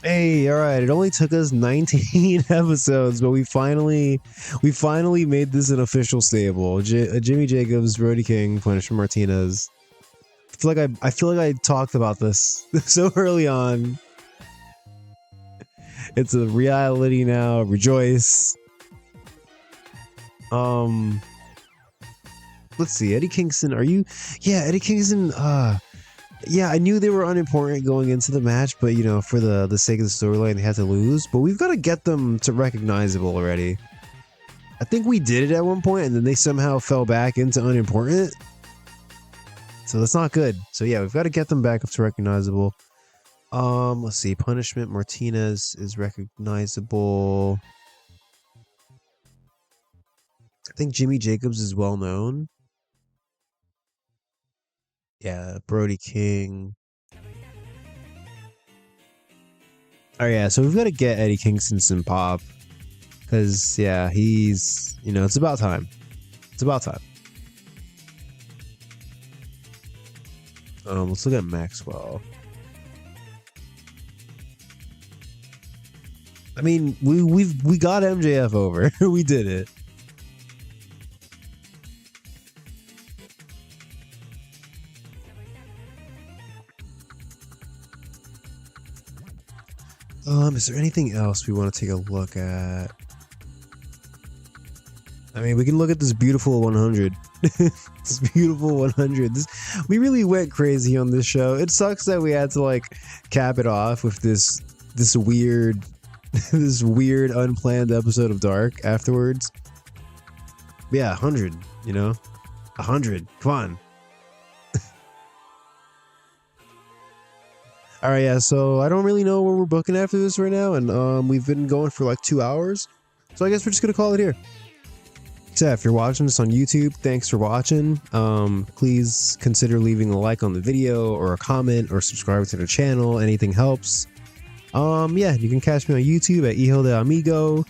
Hey, all right. It only took us 19 episodes, but we finally made this an official stable. Jimmy Jacobs, Brody King, Punisher Martinez. I feel like I talked about this so early on. It's a reality now. Rejoice. Let's see. Eddie Kingston, are you? Yeah, Eddie Kingston. Yeah, I knew they were unimportant going into the match, but you know, for the sake of the storyline, they had to lose. But we've got to get them to recognizable already. I think we did it at one point, and then they somehow fell back into unimportant. So that's not good. So yeah, we've got to get them back up to recognizable. Let's see. Punishment Martinez is recognizable. I think Jimmy Jacobs is well known. Yeah, Brody King. Oh yeah, so we've got to get Eddie Kingston some pop. Because, yeah, he's, you know, it's about time. It's about time. Let's look at Maxwell. I mean, we got MJF over. We did it. Is there anything else we want to take a look at? I mean, we can look at this beautiful 100. This beautiful 100. We really went crazy on this show. It sucks that we had to like cap it off with this weird this weird unplanned episode of Dark afterwards. But yeah, 100, you know? 100. Come on. All right, yeah, so I don't really know where we're booking after this right now, and we've been going for like 2 hours. So I guess we're just going to call it here. So if you're watching this on YouTube, thanks for watching. Please consider leaving a like on the video or a comment or subscribe to the channel. Anything helps. Yeah, you can catch me on YouTube at Hijo de Amigo.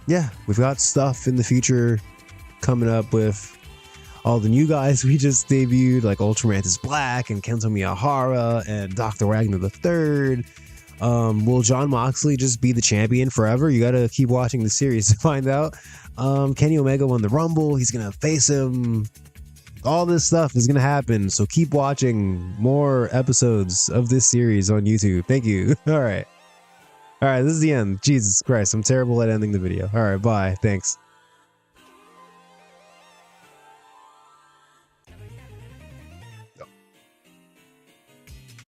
Yeah, we've got stuff in the future coming up with all the new guys we just debuted, like Ultramantis Black and Kento Miyahara and Dr. Wagner III. Will Jon Moxley just be the champion forever? You gotta keep watching the series to find out. Kenny Omega won the Rumble. He's gonna face him. All this stuff is gonna happen, so keep watching more episodes of this series on YouTube. Thank you. All right, this is the end. Jesus Christ, I'm terrible at ending the video. All right, bye. Thanks.